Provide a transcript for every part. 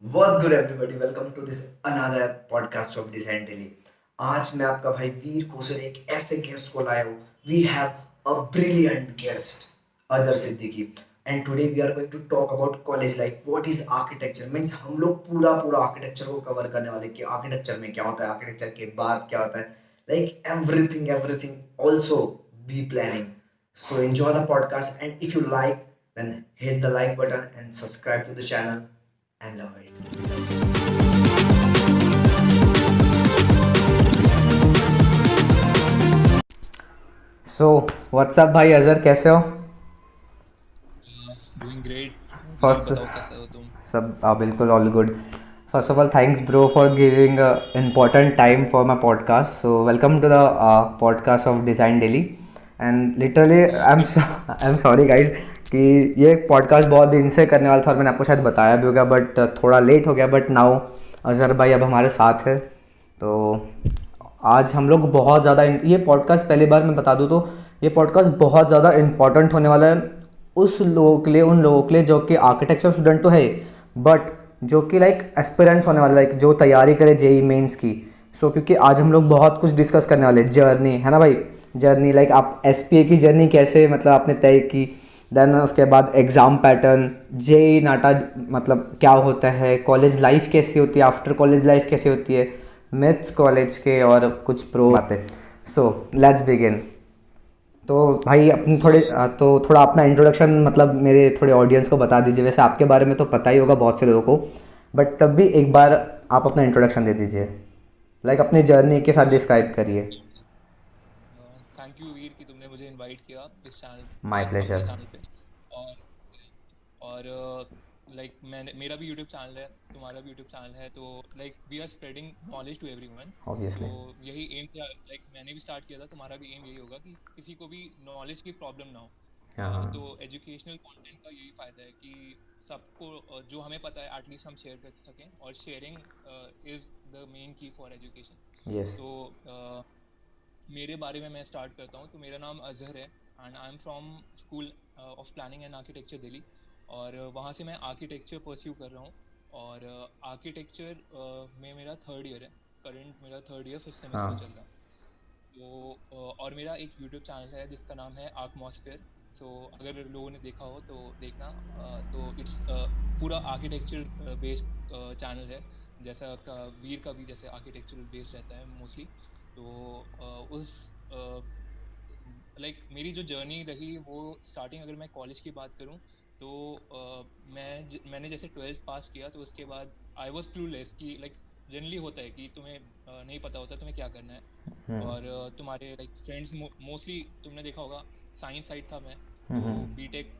What's good everybody? Welcome to this another podcast of Design Daily. आज मैं आपका भाई वीर कोसर एक ऐसे गेस्ट को लाया हूँ. We have a brilliant guest, अजर Siddiqui. And today we are going to talk about college life. What is architecture? Means हम लोग पूरा पूरा architecture को cover करने वाले कि architecture में क्या होता है, architecture के बाद क्या होता है. Like everything. Also be planning. So enjoy the podcast, and if you like, then hit the like button and subscribe to the channel and love it. So what's up भाई अजहर कैसे हो? Doing great. आप first बताओ कैसे हो तुम? सब बिल्कुल all good. First of all thanks bro for giving important time for my podcast. So welcome to the podcast of Design Daily. And literally I am sorry guys कि ये podcast बहुत दिन से करने वाला था और मैंने आपको शायद बताया भी होगा, बट थोड़ा लेट हो गया. बट नाउ अजहर भाई अब हमारे साथ है, तो आज हम लोग बहुत ज़्यादा ये पॉडकास्ट पहली बार मैं बता दूँ तो ये पॉडकास्ट बहुत ज़्यादा इम्पॉर्टेंट होने वाला है उस लोगों के लिए, उन लोगों के लिए जो कि आर्किटेक्चर स्टूडेंट तो है, बट जो कि लाइक एस्पिरेंट्स होने वाले, लाइक जो तैयारी करे जेई मेंस की. सो क्योंकि आज हम लोग बहुत कुछ डिस्कस करने वाले, जर्नी है ना भाई. जर्नी लाइक आप एसपीए की जर्नी कैसे मतलब आपने तय की, देन उसके बाद एग्ज़ाम पैटर्न, जेई नाटा मतलब क्या होता है, कॉलेज लाइफ कैसी होती है, आफ्टर कॉलेज लाइफ कैसी होती है, मिथ्स कॉलेज के और कुछ प्रो बातें. So let's begin. तो भाई अपनी थोड़े तो तो थोड़ा अपना इंट्रोडक्शन मतलब मेरे थोड़े ऑडियंस को बता दीजिए. वैसे आपके बारे में तो पता ही होगा बहुत से लोगों को, बट तब भी एक बार आप अपना इंट्रोडक्शन दे दीजिए, लाइक अपनी जर्नी के साथ डिस्क्राइब करिए. थैंक यू वीर कि तुमने मुझे इनवाइट किया इस चैनल माय अपने प्लेजर. चैनल पे। और और लाइक मैंने मेरा भी यूट्यूब चैनल है, तुम्हारा भी यूट्यूब चैनल है, तो like we are spreading knowledge to everyone. तो ऑब्वियसली. यही एम था, लाइक मैंने भी स्टार्ट किया था, तुम्हारा भी एम यही होगा कि किसी को भी नॉलेज की प्रॉब्लम ना हो। हाँ हाँ. तो एजुकेशनल कंटेंट का यही फ़ायदा है कि सबको जो हमें पता है एटलीस्ट हम शेयर कर सकें, और शेयरिंग इज़ द मेन की फॉर एजुकेशन। यस. तो मेरे बारे में मैं स्टार्ट करता हूँ। तो मेरा नाम अजहर है and I am from school of planning and architecture Delhi. और वहाँ से मैं आर्किटेक्चर परस्यू कर रहा हूँ। और आर्किटेक्चर में मेरा थर्ड ईयर है। करंट मेरा थर्ड ईयर फिफ्थ सेमेस्टर हाँ. चल रहा है। तो और मेरा एक यूट्यूब चैनल है जिसका नाम है आर्कमॉस्फेयर। सो अगर लोगों ने देखा हो तो देखना। तो इट्स पूरा आर्किटेक्चर बेस्ड चैनल है, जैसा का वीर का भी जैसे आर्किटेक्चरल बेस्ड रहता है मोस्टली। तो उस लाइक मेरी जो जर्नी रही वो स्टार्टिंग, अगर मैं कॉलेज की बात करूं तो मैंने जैसे ट्वेल्थ पास किया तो उसके बाद आई वॉज क्लूलेस कि लाइक जनरली होता है कि तुम्हें नहीं पता होता तुम्हें क्या करना है। और तुम्हारे लाइक फ्रेंड्स मोस्टली तुमने देखा होगा, साइंस साइड था मैं। तो बीटेक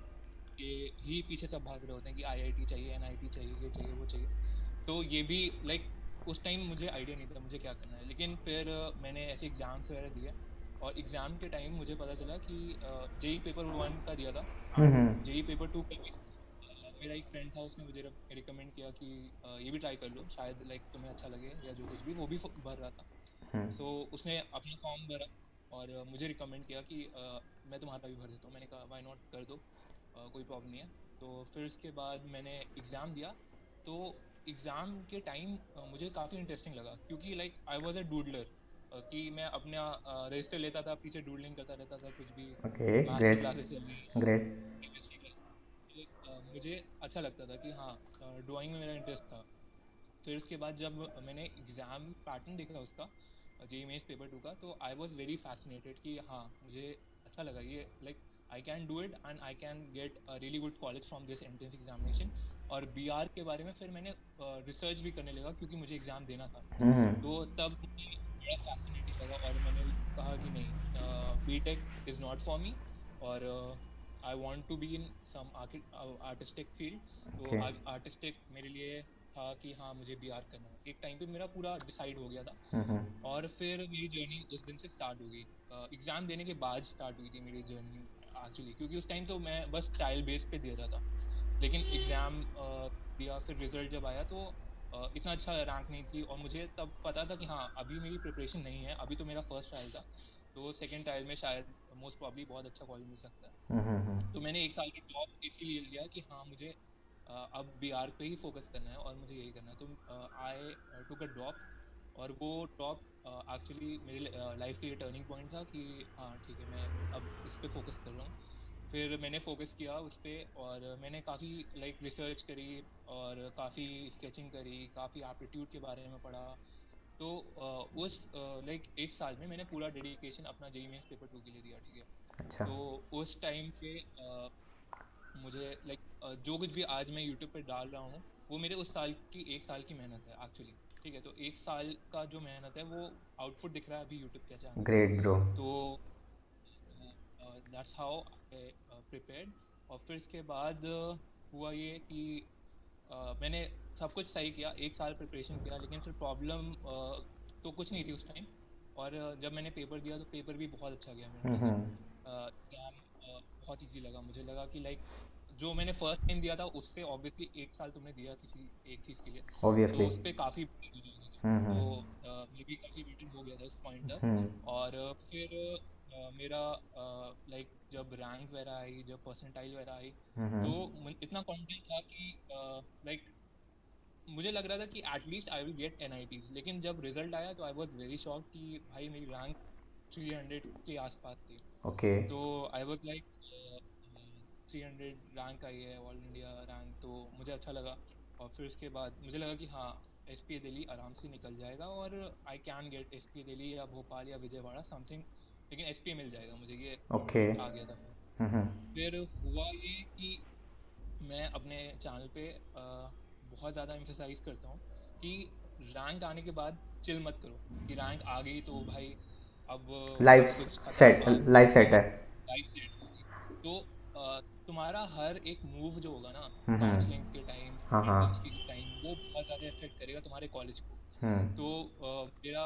के ही पीछे सब भाग रहे होते हैं कि आईआईटी चाहिए, एनआईटी चाहिए, ये चाहिए वो चाहिए। तो ये भी लाइक उस टाइम मुझे आइडिया नहीं था मुझे क्या करना है, लेकिन फिर मैंने ऐसे एग्जाम्स वगैरह दिए। और एग्ज़ाम के टाइम मुझे पता चला कि जेई पेपर वन का दिया था एंड जेई पेपर टू का भी मेरा एक फ्रेंड था, उसने मुझे रिकमेंड किया कि ये भी ट्राई कर लो, शायद लाइक तुम्हें अच्छा लगे या जो कुछ भी। वो भी भर रहा था। सो उसने अपना फॉर्म भरा और मुझे रिकमेंड किया कि मैं तुम्हारा भी भर देता हूँ। मैंने कहा वाई नॉट, कर दो, कोई प्रॉब्लम नहीं है। तो फिर उसके बाद मैंने एग्ज़ाम दिया। तो एग्ज़ाम के टाइम मुझे काफ़ी इंटरेस्टिंग लगा क्योंकि like I was a doodler, कि मैं अपना रजिस्टर लेता था, पीछे डूडलिंग करता रहता था, कुछ भी ओके. मैथ्स की ग्रेट. क्लासेस चल रही हैं, ग्रेट. Chemistry class. तो मुझे अच्छा लगता था कि हाँ, ड्राइंग में मेरा इंटरेस्ट था। फिर उसके बाद जब मैंने एग्ज़ाम पैटर्न देखा उसका, जेई मेंस पेपर टू का, तो आई वाज वेरी फैसिनेटेड कि हाँ मुझे अच्छा लगा ये, like I can do it and I can get a really good college from this entrance examination. और बीआर के बारे में फिर मैंने रिसर्च भी करने लगा क्योंकि मुझे एग्ज़ाम देना था। तो तब मुझे बड़ा फैसिनेटिंग लगा और मैंने कहा कि नहीं, BTech is not for me. और I want to be in some artistic field. तो ओके. आर्टिस्टिक मेरे लिए था कि हाँ मुझे बीआर करना है। एक टाइम पे मेरा पूरा डिसाइड हो गया था। और फिर मेरी जर्नी उस दिन से स्टार्ट हो गई। एग्ज़ाम देने के बाद स्टार्ट हुई थी मेरी जर्नी एक्चुअली, क्योंकि उस टाइम तो मैं बस ट्रायल बेस पे दे रहा था। लेकिन एग्ज़ाम दिया, फिर रिजल्ट जब आया तो इतना अच्छा रैंक नहीं थी, और मुझे तब पता था कि हाँ अभी मेरी प्रिपरेशन नहीं है, अभी तो मेरा फर्स्ट ट्रायल था। तो सेकेंड ट्रायल में शायद मोस्ट प्रॉब्ली बहुत अच्छा कॉलेज मिल सकता है। तो मैंने एक साल की ड्रॉप इसीलिए लिया कि हाँ मुझे अब बीआर पे ही फोकस करना है और मुझे यही करना है। तो आई टुक अ ड्रॉप, और वो ड्रॉप एक्चुअली मेरी लाइफ के लिए टर्निंग पॉइंट था कि हाँ ठीक है, मैं अब इस पे फोकस कर रहा हूँ। फिर मैंने फोकस किया उस पर, और मैंने काफ़ी लाइक रिसर्च करी, और काफ़ी स्केचिंग करी, काफ़ी एप्टीट्यूड के बारे में पढ़ा। तो उस लाइक एक साल में मैंने पूरा डेडिकेशन अपना जेईई मेंस पेपर 2 के लिए दिया, ठीक है। अच्छा। तो उस टाइम पे मुझे लाइक जो कुछ भी आज मैं यूट्यूब पे डाल रहा हूँ, वो मेरे उस साल की, एक साल की मेहनत है एक्चुअली, ठीक है। तो एक साल का जो मेहनत है वो आउटपुट दिख रहा है अभी यूट्यूब के चैनल पे। Great bro. तो दैट्स हाउ आई प्रिपेयर्ड। और फिर इसके बाद हुआ ये कि मैंने सब कुछ सही किया, एक साल प्रिपरेशन किया, लेकिन फिर प्रॉब्लम तो कुछ नहीं थी उस टाइम। और जब मैंने पेपर दिया तो पेपर भी बहुत अच्छा गया मेरा, ठीक है। हम्म। एग्जाम बहुत इजी लगा मुझे, लगा कि लाइक जो मैंने फर्स्ट टाइम दिया था उससे ऑब्वियसली एक साल तुमने दिया किसी एक चीज़ के लिए, तो ऑब्वियसली। उस पर काफ़ी better हो गया था। हम्म। तो मैं भी काफ़ी बेटर हो गया था उस पॉइंट तक। हम्म। और फिर मेरा लाइक जब रैंक वगैरह आई, जब परसेंटाइल वगैरह आई, तो हम्म। इतना कॉन्फिडेंट था कि लाइक मुझे लग रहा था कि at least I will get NITs. लेकिन जब रिजल्ट आया तो आई वाज वेरी शॉक कि भाई मेरी रैंक 300 के आसपास थी। ओके। तो आई वाज लाइक 300 रैंक आई है, ऑल इंडिया रैंक, तो मुझे अच्छा लगा। और फिर उसके बाद मुझे लगा कि हाँ, एसपीए दिल्ली आराम से निकल जाएगा, और I can get SPA Delhi या भोपाल या विजयवाड़ा समथिंग, लेकिन एसपीए मिल जाएगा मुझे, ये ओके। आ गया था। हम्म। फिर हुआ ये कि मैं अपने चैनल पे बहुत ज़्यादा एम्फेसाइज करता हूँ कि रैंक आने के बाद चिल मत करो कि रैंक आ गई तो भाई अब लाइफ सब कुछ खत्म, सेट, अब लाइफ सेट है। लाइफ सेट होगी। तो तुम्हारा हर एक मूव जो होगा ना, हम्म। काउंसलिंग के टाइम, हाँ हाँ। एंट्रेंस के टाइम, वो बहुत ज़्यादा इफेक्ट करेगा तुम्हारे कॉलेज को। हम्म। तो मेरा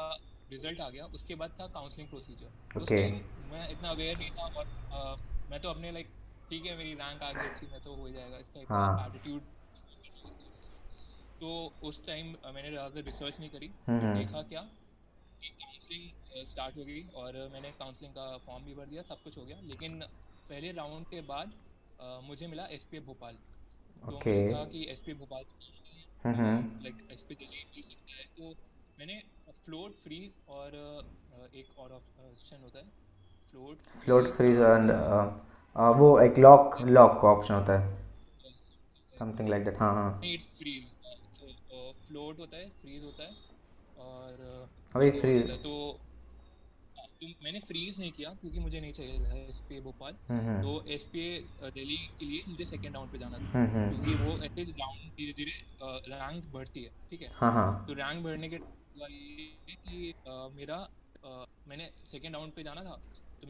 रिजल्ट आ गया, उसके बाद था काउंसलिंग प्रोसीजर। तो उस ओके। टाइम मैं इतना अवेयर नहीं था, और मैं तो अपने लाइक ठीक है मेरी रैंक आ गई अच्छी, मैं तो हो जाएगा, इस टाइप का हाँ। एटीट्यूड। तो उस टाइम मैंने ज़्यादा रिसर्च नहीं करी। फिर हम्म। देखा क्या कि काउंसलिंग स्टार्ट हो गई, और मैंने काउंसलिंग का फॉर्म भी भर दिया, सब कुछ हो गया। लेकिन पहले राउंड के बाद मुझे मिला एसपीए भोपाल। तो ओके। मुझे कहा कि एसपी भोपाल हम्म। लाइक एसपी दिल्ली मिल सकता है। तो मैंने फ्लोट, फ्रीज, और एक और ऑप्शन होता है, float, float freeze freeze and and वो एक लॉक, नहीं, लॉक का ऑप्शन होता है। समथिंग लाइक दैट, हाँ हाँ। It's freeze. तो फ्लोट होता है, फ्रीज होता है, और अभी एक और फ्रीज। होता है। तो मैंने फ्रीज नहीं किया क्योंकि मुझे नहीं चाहिए था एसपीए भोपाल। हम्म। तो एसपीए दिल्ली के लिए मुझे सेकेंड राउंड पे जाना था, क्योंकि हम्म। वो ऐसे राउंड धीरे धीरे रैंक बढ़ती है, ठीक है। हाँ हाँ। तो रैंक बढ़ने के हुआ ये कि मेरा मैंने सेकेंड राउंड पे जाना था। तो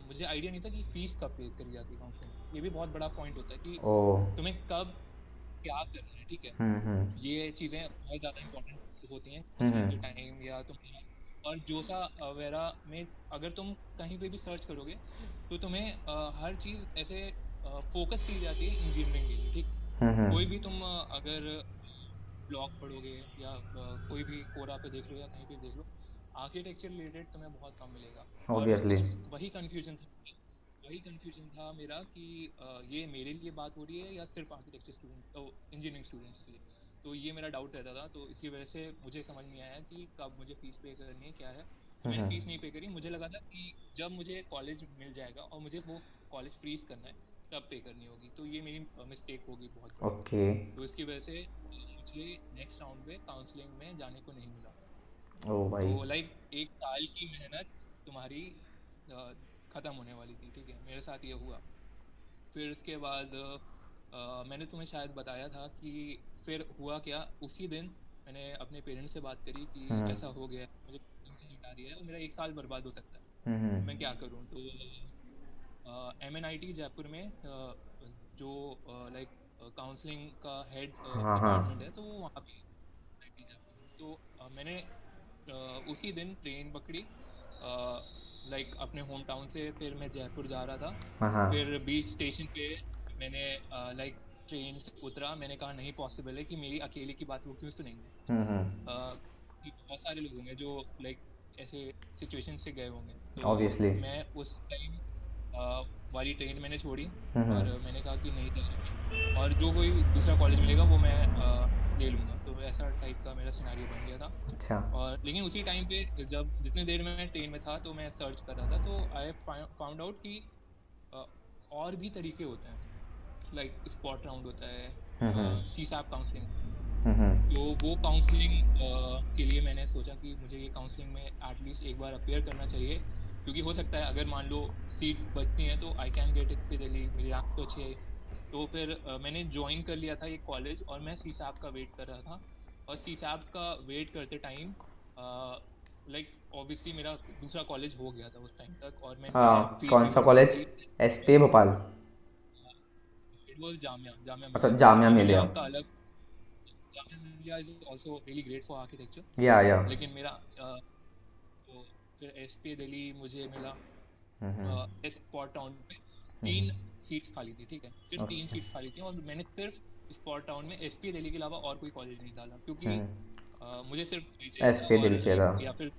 मुझे आइडिया नहीं था कि फीस कब पे करी जाती है काउंसलिंग। ये भी बहुत बड़ा पॉइंट होता है कि ओ। तुम्हें कब क्या करना है, ठीक है। हम्म। ये चीज़ें बहुत ज़्यादा इंपॉर्टेंट होती हैं काउंसलिंग के हम्म। टाइम, या तुम्हारा और जोसा वगैरह में अगर तुम कहीं पे भी सर्च करोगे तो तुम्हें हर चीज़ ऐसे फोकस की जाती है इंजीनियरिंग के लिए, ठीक। कोई भी तुम अगर ब्लॉग पढ़ोगे, या कोई भी कोरा पे देख लो या कहीं पे देख लो, आर्किटेक्चर रिलेटेड तुम्हें बहुत कम मिलेगा। और ऑब्वियसली। उस वही कंफ्यूजन था मेरा कि ये मेरे लिए बात हो रही है या सिर्फ आर्किटेक्चर स्टूडेंट, इंजीनियरिंग स्टूडेंट्स के लिए। तो ये मेरा डाउट रहता था। तो इसकी वजह से मुझे समझ नहीं आया कि कब मुझे फीस पे करनी है, क्या है। तो मैंने फीस नहीं पे करी। मुझे लगा था कि जब मुझे कॉलेज मिल जाएगा और मुझे वो कॉलेज फ्रीज करना है, तब पे करनी होगी। तो ये मेरी मिस्टेक होगी बहुत बड़ी। ओके। तो इसकी वजह से मुझे नेक्स्ट राउंड में काउंसलिंग में जाने को नहीं मिला। ओ भाई। तो लाइक एक साल की मेहनत तुम्हारी अ, खत्म होने वाली थी, ठीक है। मेरे साथ ये हुआ। फिर उसके बाद मैंने तुम्हें शायद बताया था कि फिर हुआ क्या। उसी दिन मैंने अपने पेरेंट्स से बात करी कि हम्म। ऐसा हो गया है, मुझे coaching से हटा दिया है और मेरा एक साल बर्बाद हो सकता है, हम्म। मैं क्या करूं। तो MNIT जयपुर में जो लाइक काउंसलिंग का हेड हाँ हाँ। डिपार्टमेंट है, तो वो वहाँ पे MNIT जयपुर में। तो मैंने उसी दिन ट्रेन पकड़ी, लाइक अपने होम टाउन से। फिर मैं जयपुर जा रहा था। हाँ हाँ। फिर बीच स्टेशन पे मैंने लाइक ट्रेन से उतरा। मैंने कहा नहीं पॉसिबल है कि मेरी अकेले की बात वो क्यों सुनेंगे। कि बहुत सारे लोग होंगे जो लाइक ऐसे सिचुएशन से गए होंगे। तो ऑब्वियसली। मैं उस टाइम वाली ट्रेन मैंने छोड़ी हम्म। और मैंने कहा कि नहीं जा रहा मैं, और जो कोई दूसरा कॉलेज मिलेगा वो मैं ले लूँगा। तो ऐसा टाइप का मेरा सिनेरियो बन गया था। अच्छा। और लेकिन उसी टाइम पे जब जितनी देर में मैं ट्रेन में था तो मैं सर्च कर रहा था, तो आई फाउंड आउट कि अ, और भी तरीके होते हैं, लाइक स्पॉट राउंड होता है, हम्म। सीसैप काउंसलिंग। हम्म। तो वो काउंसलिंग के लिए मैंने सोचा कि मुझे ये काउंसलिंग में एटलीस्ट एक बार अपेयर करना चाहिए, क्योंकि हो सकता है अगर मान लो सीट बचती है तो आई कैन गेट इट पे दिल्ली, मेरी रैंक तो अच्छी है। तो फिर मैंने ज्वाइन कर लिया था एक कॉलेज और मैं सीसैप का वेट कर रहा था। और सीसैप का वेट करते टाइम लाइक ऑब्वियसली मेरा दूसरा कॉलेज हो गया था उस टाइम तक, और मैंने हाँ, फीस कौन भी सा भर दी कॉलेज? थी। S P Bhopal? It was Jamia, Jamia अच्छा, मिलिया। जामिया जामिया मिलिया। का अलग, Jamia Millia is also really great for architecture. या। लेकिन मेरा तो फिर एसपी दिल्ली मुझे मिला। हम्म। स्पॉट टाउन पे हम्म। 3 सीट्स खाली थी, ठीक है, सिर्फ तीन ओके। सीट्स खाली थी, और मैंने सिर्फ स्पॉट टाउन में एसपी दिल्ली के अलावा और कोई कॉलेज नहीं डाला, क्योंकि हम्म। मुझे सिर्फ वही चाहिए एस था, पी दिल और चाहिए था। या फिर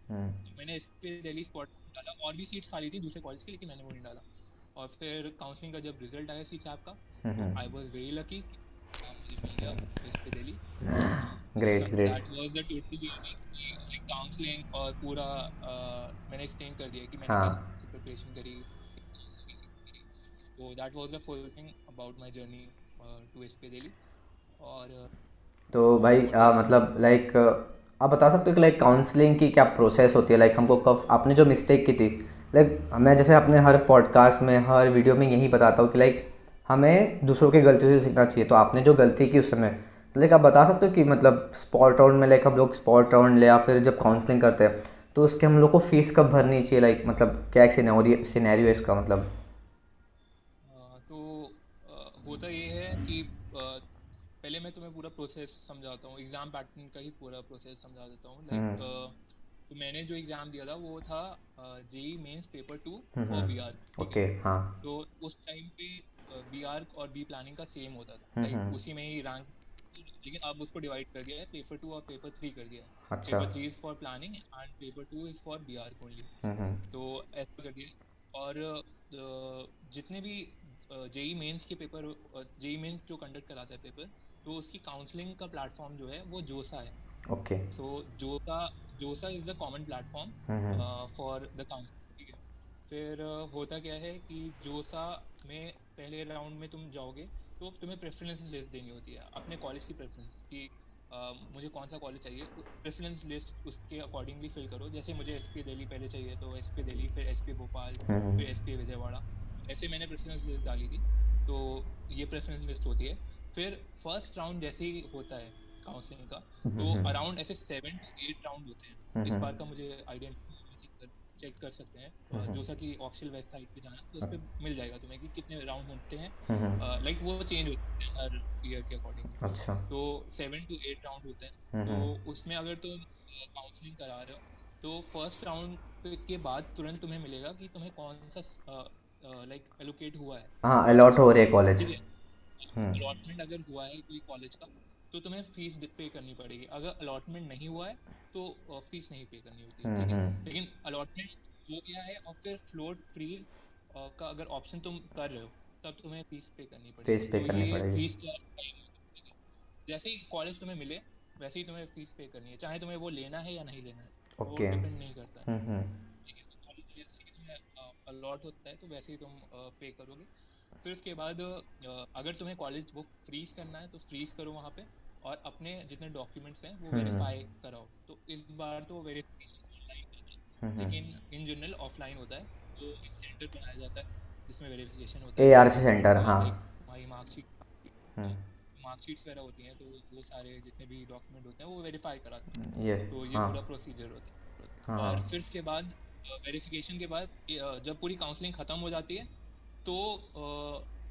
हम्म। तो मैंने एसपी दिल्ली स्पॉट डाला, और भी सीट्स खाली थी दूसरे कॉलेज की, लेकिन मैंने वो नहीं डाला। और फिर काउंसलिंग का जब रिजल्ट आया सी का, तो हम्म। आई वॉज वेरी लकी कि मुझे मिल गया SP Delhi. Great great. That was the total journey कि लाइक काउंसलिंग और पूरा मैंने एक्सप्लेन कर दिया कि मैंने हाँ, कैसे प्रिपरेशन करी, counselling कैसे करी। तो that was the full thing about my journey to SP Delhi. और तो भाई व्हाट डू यू से? मतलब लाइक आप बता सकते हो कि लाइक काउंसलिंग की क्या प्रोसेस होती है? लाइक हमको कब आपने जो मिस्टेक की थी, लाइक मैं जैसे अपने हर पॉडकास्ट में हर वीडियो में यही बताता हूँ कि लाइक हमें दूसरों की गलतियों से सीखना चाहिए। तो आपने जो गलती की उस समय, लाइक आप बता सकते हो कि मतलब स्पॉट राउंड में लाइक हम लोग स्पॉट राउंड ले या फिर जब काउंसलिंग करते हैं तो उसके हम लोग को फीस कब भरनी चाहिए? लाइक मतलब क्या एक सिनेरियो इसका मतलब? तो होता ये है कि पहले मैं तुम्हें पूरा प्रोसेस समझाता हूँ, एग्जाम पैटर्न का ही पूरा प्रोसेस समझा देता हूँ। लाइक तो मैंने जो एग्जाम दिया था वो था JEE mains paper 2 for BArch, ठीक है। ओके। हाँ। तो उस टाइम पे बीआर और बी प्लानिंग का सेम होता था, लाइक हम्म। उसी में ही रैंक। लेकिन अब उसको डिवाइड कर दिया है, पेपर 2 और पेपर 3 कर दिया है। अच्छा। Paper 3 is for planning and paper 2 is for BR only. हम्म। तो ऐसा कर दिया है। और जितने भी जेई मेंस के पेपर, जेई मेंस जो कंडक्ट कराता है पेपर, तो उसकी काउंसलिंग का प्लेटफॉर्म जो है वो जोसा है। ओके। सो जोसा, जोसा is the common platform hmm. For the counselling, ठीक है। फिर होता क्या है कि जोसा में पहले राउंड में तुम जाओगे तो तुम्हें प्रेफरेंस लिस्ट देनी होती है, अपने कॉलेज की प्रेफरेंस कि मुझे कौन सा कॉलेज चाहिए, प्रेफरेंस लिस्ट उसके अकॉर्डिंगली फिल करो। जैसे मुझे एसपी दिल्ली पहले चाहिए तो एसपी दिल्ली, फिर एसपी भोपाल, फिर एसपी विजयवाड़ा, ऐसे मैंने प्रेफरेंस लिस्ट डाली थी। तो ये प्रेफरेंस लिस्ट होती है। फिर फर्स्ट राउंड जैसे ही होता है काउंसलिंग का, तो अराउंड ऐसे 7 to 8 राउंड होते हैं। इस बार का मुझे आइडिया चेक कर सकते हैं, जोसा की ऑफिशियल वेबसाइट पे जाना तो उस पर मिल जाएगा तुम्हें कि कितने राउंड होते हैं। लाइक वो चेंज होते हैं हर ईयर के अकॉर्डिंगली। अच्छा। तो 7 to 8 राउंड होते हैं। तो उसमें अगर तुम काउंसलिंग करा रहे हो तो फर्स्ट राउंड के बाद तुरंत तुम्हें मिलेगा कि तुम्हें कौन सा लाइक एलोकेट हुआ है हाँ, कॉलेज, अलॉट हो रहे कॉलेज। ठीक है। हम्म। अलॉटमेंट अगर हुआ है कोई कॉलेज का तो तुम्हें फीस पे करनी पड़ेगी, अगर अलॉटमेंट नहीं हुआ है तो फीस नहीं पे करनी होती है, ठीक है। लेकिन अलॉटमेंट हो गया है और फिर फ्लोट फ्रीज का अगर ऑप्शन तुम कर रहे हो तब तुम्हें फीस पे करनी फीस पड़ेगी। पे तो करनी ये पड़ेगी। फीस का जैसे ही कॉलेज तुम्हें मिले वैसे ही तुम्हें फीस पे करनी है, चाहे तुम्हें वो लेना है या नहीं लेना है, वो ओके। डिपेंड नहीं करता है, हम्म। ठीक है। तो कॉलेज जैसे ही तुम्हें अलॉट होता है तो वैसे ही तुम पे करोगे। फिर उसके बाद अगर तुम्हें कॉलेज वो फ्रीज करना है तो फ्रीज करो वहाँ पे, और अपने जितने डॉक्यूमेंट्स हैं वो वेरीफाई कराओ। तो इस बार तो वेरिफिकेशन ऑनलाइन था, लेकिन इन जनरल ऑफलाइन होता है। तो एक सेंटर बनाया जाता है जिसमें वेरिफिकेशन होता ए है, आर सी सेंटर, हाँ। लाइक तुम्हारी मार्कशीट वगैरह होती हैं, तो वो सारे जितने भी डॉक्यूमेंट होते हैं वो वेरीफाई कराते हैं। यस। तो ये हाँ। पूरा प्रोसीजर होता है। हाँ। और हाँ। फिर उसके बाद वेरिफिकेशन के बाद जब पूरी काउंसलिंग खत्म हो जाती है तो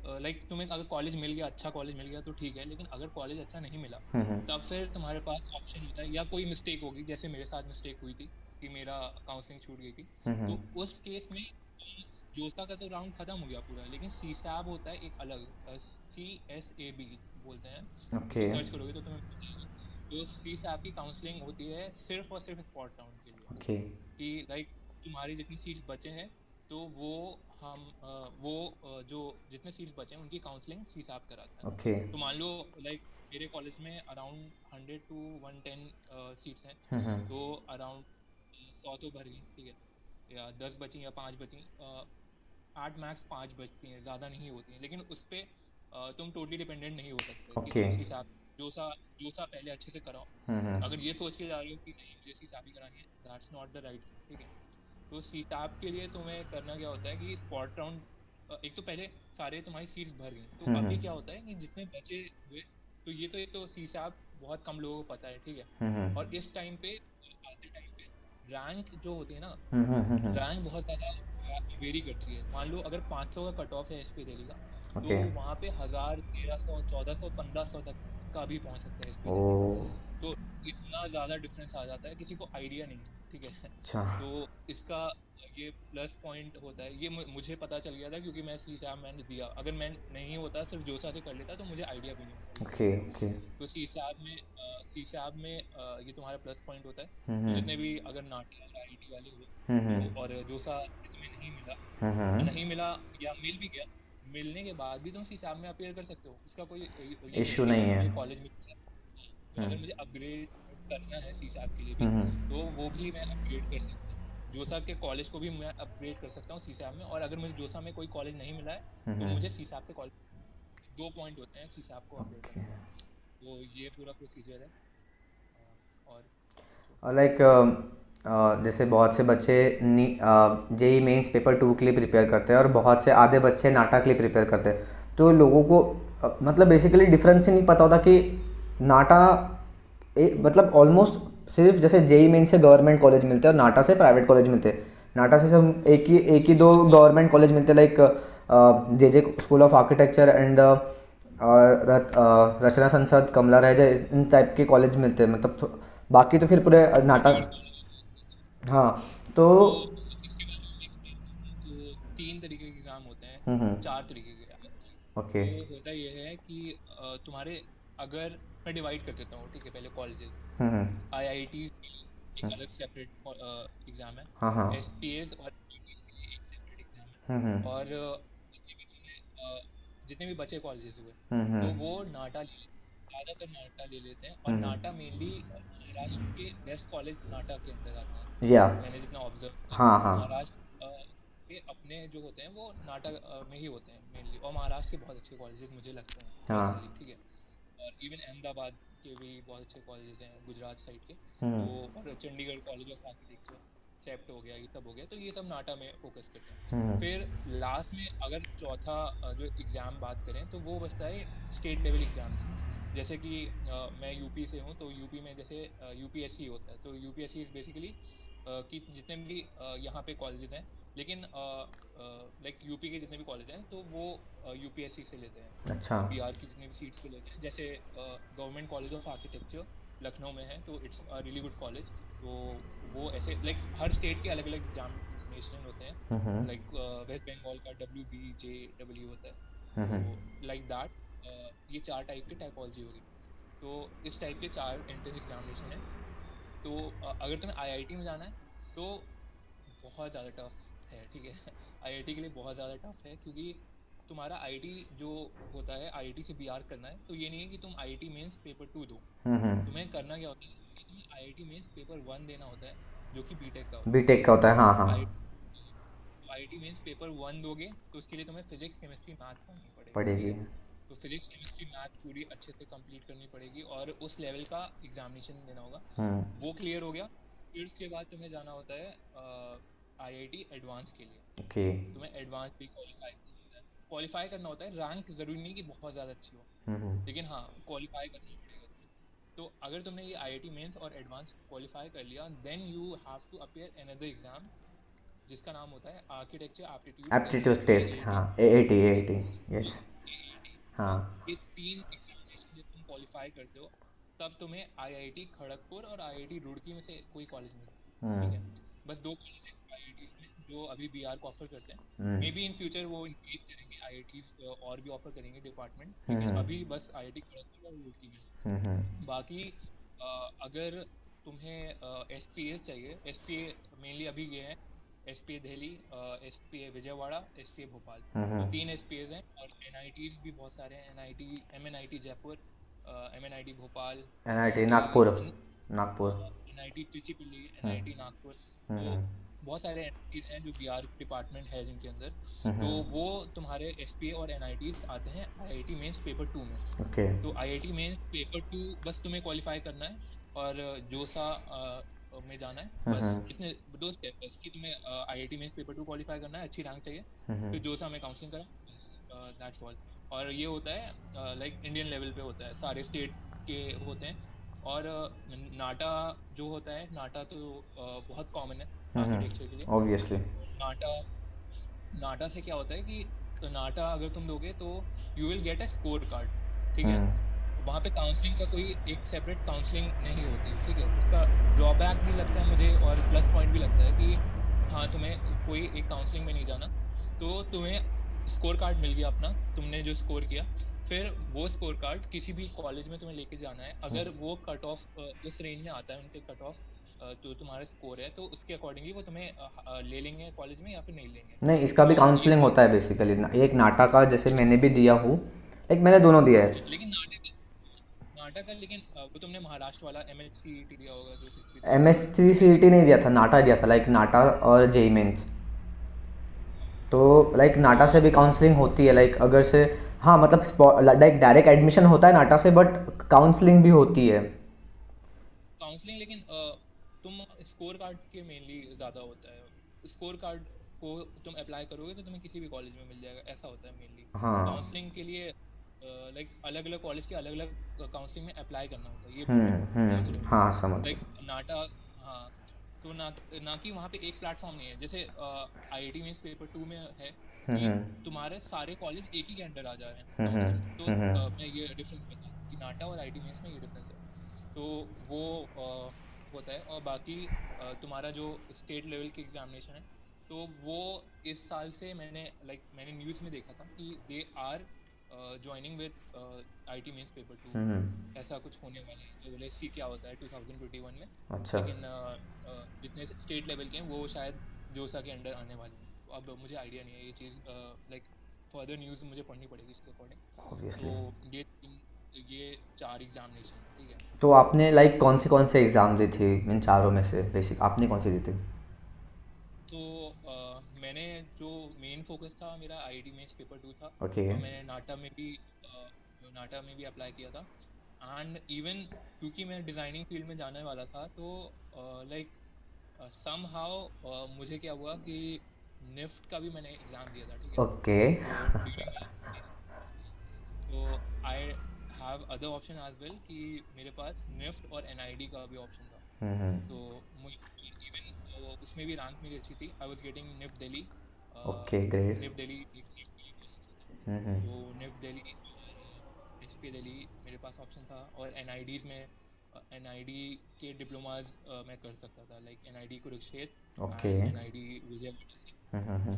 लाइक तुम्हें अगर कॉलेज मिल गया, अच्छा कॉलेज मिल गया तो ठीक है, लेकिन अगर कॉलेज अच्छा नहीं मिला तब फिर तुम्हारे पास ऑप्शन होता है, या कोई मिस्टेक होगी जैसे मेरे साथ मिस्टेक हुई थी कि मेरा काउंसलिंग छूट गई थी। तो उस केस में जोसा का तो राउंड खत्म हो गया पूरा, लेकिन सी सैब होता है एक अलग, CSAB बोलते हैं। उस ओके। पर सर्च करोगे तो तुम्हें मिल जाएगा। तो सी सैब की काउंसलिंग होती है सिर्फ और सिर्फ स्पॉट राउंड के लिए, ओके। कि लाइक तुम्हारी जितनी सीट्स बचे हैं तो वो हम जो जितने सीट्स बचे हैं उनकी काउंसलिंग सीसाप कराता है। ओके। तो मान लो लाइक मेरे कॉलेज में अराउंड 100 to 110 सीट्स हैं, हम्म। तो अराउंड 100 तो भर गई, ठीक है, या 10 बची या 5 बची, 8 मैक्स 5 बचती हैं, ज़्यादा नहीं होती हैं, लेकिन उस पर तुम टोटली डिपेंडेंट नहीं हो सकते कि ओके। तुम सीसाप जो सा पहले अच्छे से कराओ। हम्म। अगर ये सोच के जा रहे हो कि नहीं मुझे सीसाप ही करानी है, दैट्स नॉट द राइट, ठीक है। तो सीटाप के लिए तुम्हें करना क्या होता है कि स्पॉट राउंड, एक तो पहले सारे तुम्हारी सीट्स भर गई, तो अभी क्या होता है कि जितने बचे हुए, तो ये तो एक तो सीसाप बहुत कम लोगों को पता है, ठीक है। और इस टाइम पे आते टाइम पे रैंक जो होती है ना, रैंक बहुत ज़्यादा वेरी करती है। मान लो अगर 500 का कट ऑफ है एसपी दिल्ली का, तो ओके। वहाँ पे 1000, 1300, 1400, 1500 तक का भी पहुँच सकता है एसपी ओ। दिल्ली। तो इतना ज़्यादा डिफरेंस आ जाता है, किसी को आइडिया नहीं है, ठीक है। अच्छा। तो इसका ये प्लस पॉइंट होता है, ये मुझे पता चल गया था क्योंकि मैं सी सैप मैंने दिया। अगर मैं नहीं होता, सिर्फ जोसा से कर लेता, तो मुझे आइडिया भी नहीं होता ये ओके। चीज़ का। ओके। तो सी सैप में ये तुम्हारा प्लस पॉइंट होता है। तो हम्म। जितने भी अगर नाटा और आईआईटी वाले हो, हम्म। तो और जोसा तुम्हें हम्म। नहीं मिला या मिल भी गया, मिलने के बाद भी तुम सी सैप में अपेयर कर सकते हो। इसका कोई ये नहीं इशू है कि नहीं अगर है। मुझे कॉलेज में, तो हम्म। अगर मुझे अपग्रेड करना है सीसैप के लिए भी, हम्म। तो वो भी मैं अपग्रेड कर सकता हूँ। जोसा के कॉलेज को भी मैं अपग्रेड कर सकता हूँ सीसैप में। और अगर मुझे जोसा में कोई कॉलेज नहीं मिला है, तो हम्म। मुझे सीसैप से कॉलेज, 2 पॉइंट होते हैं सीसैप को अपग्रेड ओके। करने के। तो ये पूरा प्रोसीजर है। और जो और लाइक जैसे बहुत से बच्चे जेई मेंस पेपर 2 के लिए प्रिपेयर करते हैं और बहुत से आधे बच्चे नाटा के लिए प्रिपेयर करते हैं, तो लोगों को मतलब बेसिकली डिफरेंस ही नहीं पता होता कि नाटा मतलब ऑलमोस्ट सिर्फ जैसे जेई मेन से गवर्नमेंट कॉलेज मिलते हैं और नाटा से प्राइवेट कॉलेज मिलते हैं। नाटा से सब एक ही दो ऐसा गवर्नमेंट कॉलेज मिलते हैं, like J school of architecture and Rachana Sansad, Kamla रह इन टाइप के कॉलेज मिलते हैं, मतलब बाकी तो फिर पूरे चंडीगढ़ नाटक। College of architecture. हाँ। तो तो इसके बारे में एक्सप्लेन करूँ तो 3 तरीके के एग्जाम होते हैं, हम्म। 4 तरीके के। ओके। तो होता ये है कि तुम्हारे, अगर मैं डिवाइड कर देता हूँ, ठीक है, पहले कॉलेजेस। हम्म। आईआईटी एक अलग सेपरेट एग्जाम है। हाँ हाँ। एसपीएस और आईआईटीज के लिए एक सेपरेट एग्जाम है। हम्म। और जितने भी तुमने जितने भी बचे कॉलेजेस हुए, हम्म। तो वो नाटा ले लेते हैं, ज़्यादातर नाटा ले लेते हैं। और हम्म। नाटा मेनली महाराष्ट्र के बेस्ट कॉलेज नाटा के अंदर आते हैं, या। मैंने जितना ऑब्जर्व किया। हाँ हाँ। महाराष्ट्र के अपने जो होते हैं वो नाटा में ही होते हैं मेनली। और महाराष्ट्र के बहुत अच्छे कॉलेजेस मुझे लगते हैं पर्सनली, हाँ। ठीक है। और इवन अहमदाबाद के भी बहुत अच्छे कॉलेजेस हैं, गुजरात साइड के। हम्म। तो और चंडीगढ़ कॉलेज ऑफ आर्किटेक्चर, सेप्ट हो गया, ये सब हो गया, तो ये सब नाटा में फोकस करते हैं। हम्म। फिर लास्ट में अगर चौथा जो एग्ज़ाम बात करें, तो वो बचता है स्टेट लेवल एग्ज़ाम्स। जैसे कि मैं यूपी से हूँ, तो यूपी में जैसे यूपीएससी होता है। तो यूपीएससी इज़ बेसिकली कि जितने भी यहाँ पे कॉलेजेस हैं, लेकिन लाइक यूपी के जितने भी कॉलेज हैं, तो वो यूपीएससी से लेते हैं। अच्छा। बिहार की जितनी भी सीट्स को लेते हैं। जैसे government college of architecture Lucknow में है, तो it's a really good college. तो वो ऐसे लाइक हर स्टेट के अलग अलग एग्जामिनेशन होते हैं। हम्म। लाइक वेस्ट बंगाल का WBJW होता है। तो हम्म। लाइक दैट, ये 4 टाइप की टाइपोलॉजी होगी। तो इस टाइप के 4 एंट्रेंस एग्जामिनेशन है। तो अगर तुम्हें आईआईटी में जाना है, तो बहुत ज़्यादा टफ है, ठीक है। आईआईटी के लिए बहुत ज़्यादा टफ है, क्योंकि तुम्हारा आईआईटी जो होता है, आईआईटी से बीआर करना है, तो ये नहीं है कि तुम आईआईटी मेंस पेपर 2 दो। हम्म। तुम्हें करना क्या होता है कि तुम्हें आईआईटी मेंस पेपर 1 देना होता है, जो कि बीटेक का होता है, ठीक बीटेक है। का होता है, हाँ हाँ। आईआईटी मेंस पेपर 1 दोगे, तो उसके लिए तुम्हें फिजिक्स केमिस्ट्री मैथ पढ़नी पड़ेगी, ठीक पड़ेगी। है। तो फिजिक्स केमिस्ट्री मैथ पूरी अच्छे से कंप्लीट करनी पड़ेगी, और उस लेवल का एग्जामिनेशन देना होगा। हम्म। वो क्लियर हो गया, फिर उसके बाद तुम्हें जाना होता है आईआईटी एडवांस के लिए। ओके। तुम्हें एडवांस भी क्वालिफाई करना होता है। रैंक जरूरी नहीं कि बहुत ज़्यादा अच्छी हो, हम्म। लेकिन हाँ, क्वालिफाई करना पड़ेगा तुम्हें। तो अगर तुमने ये आईआईटी मेंस और एडवांस क्वालिफाई कर लिया, then you have to appear another exam, जिसका नाम होता है architecture aptitude test, aptitude test, हाँ, AAT. AAT AAT. Yes. AAT, हाँ। हाँ। ये 3 एग्जामिनेशन जब तुम क्वालिफाई करते हो, तब तुम्हें आईआईटी खड़गपुर और आईआईटी रुड़की में से कोई कॉलेज मिलता है, ठीक हम्म। है। बस 2 कॉलेज हैं आईआईटीज में जो अभी बीआर को ऑफर करते हैं। हम्म। मे बी इन फ्यूचर वो इंक्रीज करेंगे, आईआईटीज और भी ऑफर करेंगे डिपार्टमेंट, लेकिन हम्म। अभी बस आईआईटी खड़गपुर और रुड़की में हम्म। है। बाकी अगर तुम्हें एसपीए चाहिए, एसपीए मेनली अभी ये है SPA Delhi, SPA Vijayawada, SPA Bhopal. तो हम्म 3 एसपीएज हैं। और एनआईटीज भी बहुत सारे हैं। NIT, MNIT Jaipur, MNIT Bhopal, NIT NIT Nagpur. Nagpur. NIT Tiruchirappalli, हम्म एनआईटी नागपुर। तो हम्म बहुत सारे एनआईटीज हैं जो बीआर डिपार्टमेंट है जिनके अंदर। तो हम्म वो तुम्हारे एसपीए और एनआईटीज आते हैं आईआईटी मेंस पेपर 2 में। ओके। तो आईआईटी मेंस पेपर 2 बस तुम्हें क्वालिफाई करना है, और जोसा में जाना है। बस हम्म इतने 2 स्टेप बस कि तुम्हें आईआईटी मेंस पेपर 2 क्वालिफाई करना है, अच्छी रैंक चाहिए, हम्म फिर जोसा में काउंसलिंग करा, बस दैट्स ऑल। और ये होता है लाइक इंडियन लेवल पे होता है, सारे स्टेट के होते हैं। और नाटा जो होता है, नाटा तो बहुत कॉमन है आर्किटेक्चर के लिए। ऑब्वियसली। नाटा नाटा से क्या होता है कि नाटा अगर तुम दोगे तो you will get a score card, ठीक है। हम्म वहाँ पे काउंसलिंग का कोई एक सेपरेट काउंसलिंग नहीं होती, ठीक है। इसका ड्रॉबैक भी लगता है मुझे और प्लस पॉइंट भी लगता है कि हाँ, तुम्हें कोई एक काउंसलिंग में नहीं जाना, तो तुम्हें स्कोर कार्ड मिल गया अपना, तुमने जो स्कोर किया, फिर वो स्कोर कार्ड किसी भी कॉलेज में तुम्हें लेके जाना है। अगर वो कट ऑफ उस रेंज में आता है, उनके कट ऑफ तो तुम्हारा स्कोर है, तो उसके अकॉर्डिंगली वो तुम्हें ले लेंगे कॉलेज में या फिर नहीं लेंगे। नहीं, इसका भी तो ये काउंसलिंग थोड़ी, होता है बेसिकली। एक नाटा का जैसे मैंने भी दिया हूँ, लाइक मैंने दोनों दिया है। लेकिन नाटक है, लेकिन वो तुमने महाराष्ट्र वाला एमएचसीईटी दिया होगा जो कुछ भी था, MSc है ना। CET नहीं दिया था, नाटा दिया था, लाइक नाटा और जेई मेंस। तो लाइक नाटा से तो भी काउंसलिंग होती है, लाइक अगर से, हाँ मतलब लाइक डायरेक्ट एडमिशन होता है नाटा से, बट काउंसलिंग भी होती है। काउंसलिंग, लेकिन तुम स्कोर कार्ड के मेनली ज़्यादा होता है। स्कोर कार्ड को तुम अप्लाई करोगे तो तुम्हें किसी भी कॉलेज में मिल जाएगा, ऐसा होता है मेनली। हाँ। काउंसलिंग के लिए लाइक अलग अलग कॉलेज के अलग अलग काउंसलिंग में अप्लाई करना होता है, ये बोल रहे हो, समझ रहे हो। हाँ समझ लाइक गया। नाटा, हाँ। तो ना कि वहाँ पे एक प्लेटफॉर्म नहीं है, जैसे आईआईटी में पेपर 2 में है कि हम्म तुम्हारे सारे कॉलेज एक ही के अंडर आ जा रहे हैं हम्म काउंसलिंग में। तो हम्म मैं ये डिफरेंस बता दूं कि नाटा और आईआईटी मेंस में ये डिफरेंस है। तो वो होता है। और बाकी तुम्हारा जो स्टेट लेवल की एग्जामिनेशन है, तो वो इस साल से मैंने न्यूज़ में देखा था कि they are joining with IIT mains paper 2, ऐसा कुछ होने वाला है। तो लेट्स सी क्या होता है 2021 में। अच्छा। लेकिन जितने स्टेट लेवल के हैं वो शायद जोसा के अंडर आने वाले हैं। तो अब मुझे आइडिया नहीं है ये चीज़, लाइक फर्दर न्यूज़ मुझे पढ़नी पड़ेगी इसके अकॉर्डिंग। ऑब्वियसली। तो ये 4 एग्जामिनेशन है, ठीक है। तो आपने लाइक कौन से एग्ज़ाम दी थी इन चारों में से, बेसिक आपने कौन सी दी थी? तो मैंने जो मेन फोकस था मेरा आईआईटी में पेपर 2 था। ओके। और मैंने नाटा में भी अप्लाई किया था। एंड इवन क्योंकि मैं डिज़ाइनिंग फील्ड में जाने वाला था, तो लाइक समहाउ मुझे क्या हुआ कि निफ्ट का भी मैंने एग्ज़ाम दिया था, ठीक है। ओके। तो ड्यूरिंग, तो I have other option as well कि मेरे पास निफ्ट और एनआईडी का भी ऑप्शन था। तो मुझे इवन उसमें भी रैंक मेरी अच्छी थी। I was getting NIFT Delhi. Okay great. NIFT Delhi एक निफ्ट के लिए बहुत अच्छा था। हम्म तो निफ्ट दिल्ली और एसपी दिल्ली मेरे पास ऑप्शन था। और एनआईडीज में एनआईडी के डिप्लोमाज मैं कर सकता था, like NID Kurukshetra okay. And NID Vijayawada से।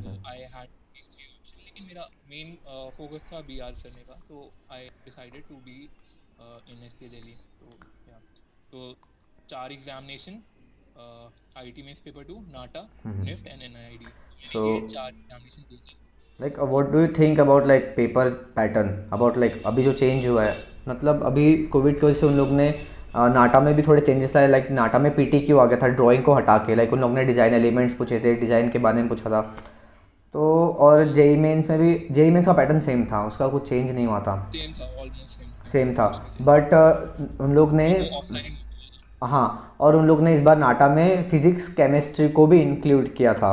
तो आई हैड these 3 ऑप्शन, लेकिन मेरा मेन फोकस था बीआर करने का। तो I decided to be in SP Delhi. तो या, तो 4 examination, IIT mains paper 2, NATA, NIFT and NID, so मैंने ये 4 एग्जामिनेशन दिए थे। Like what do you think about like paper pattern, about like अभी जो चेंज हुआ है, मतलब अभी कोविड की वजह से उन लोग ने नाटा में भी थोड़े चेंजेस लाए, लाइक नाटा में PTQ आ गया था ड्राइंग को हटा के, लाइक उन लोग ने डिज़ाइन एलिमेंट्स पूछे थे, डिज़ाइन के बारे में पूछा था। तो और जेई मेंस में भी, जेई मेंस का पैटर्न सेम था, उसका कुछ चेंज नहीं हुआ था। सेम था, ऑलमोस्ट सेम था, सेम था। कुछ नहीं चेंज हुआ। बट उन लोग ने, बस वो ऑफलाइन होने वाला है। हाँ, और उन लोग ने इस बार नाटा में फिज़िक्स केमिस्ट्री को भी इंक्लूड किया था।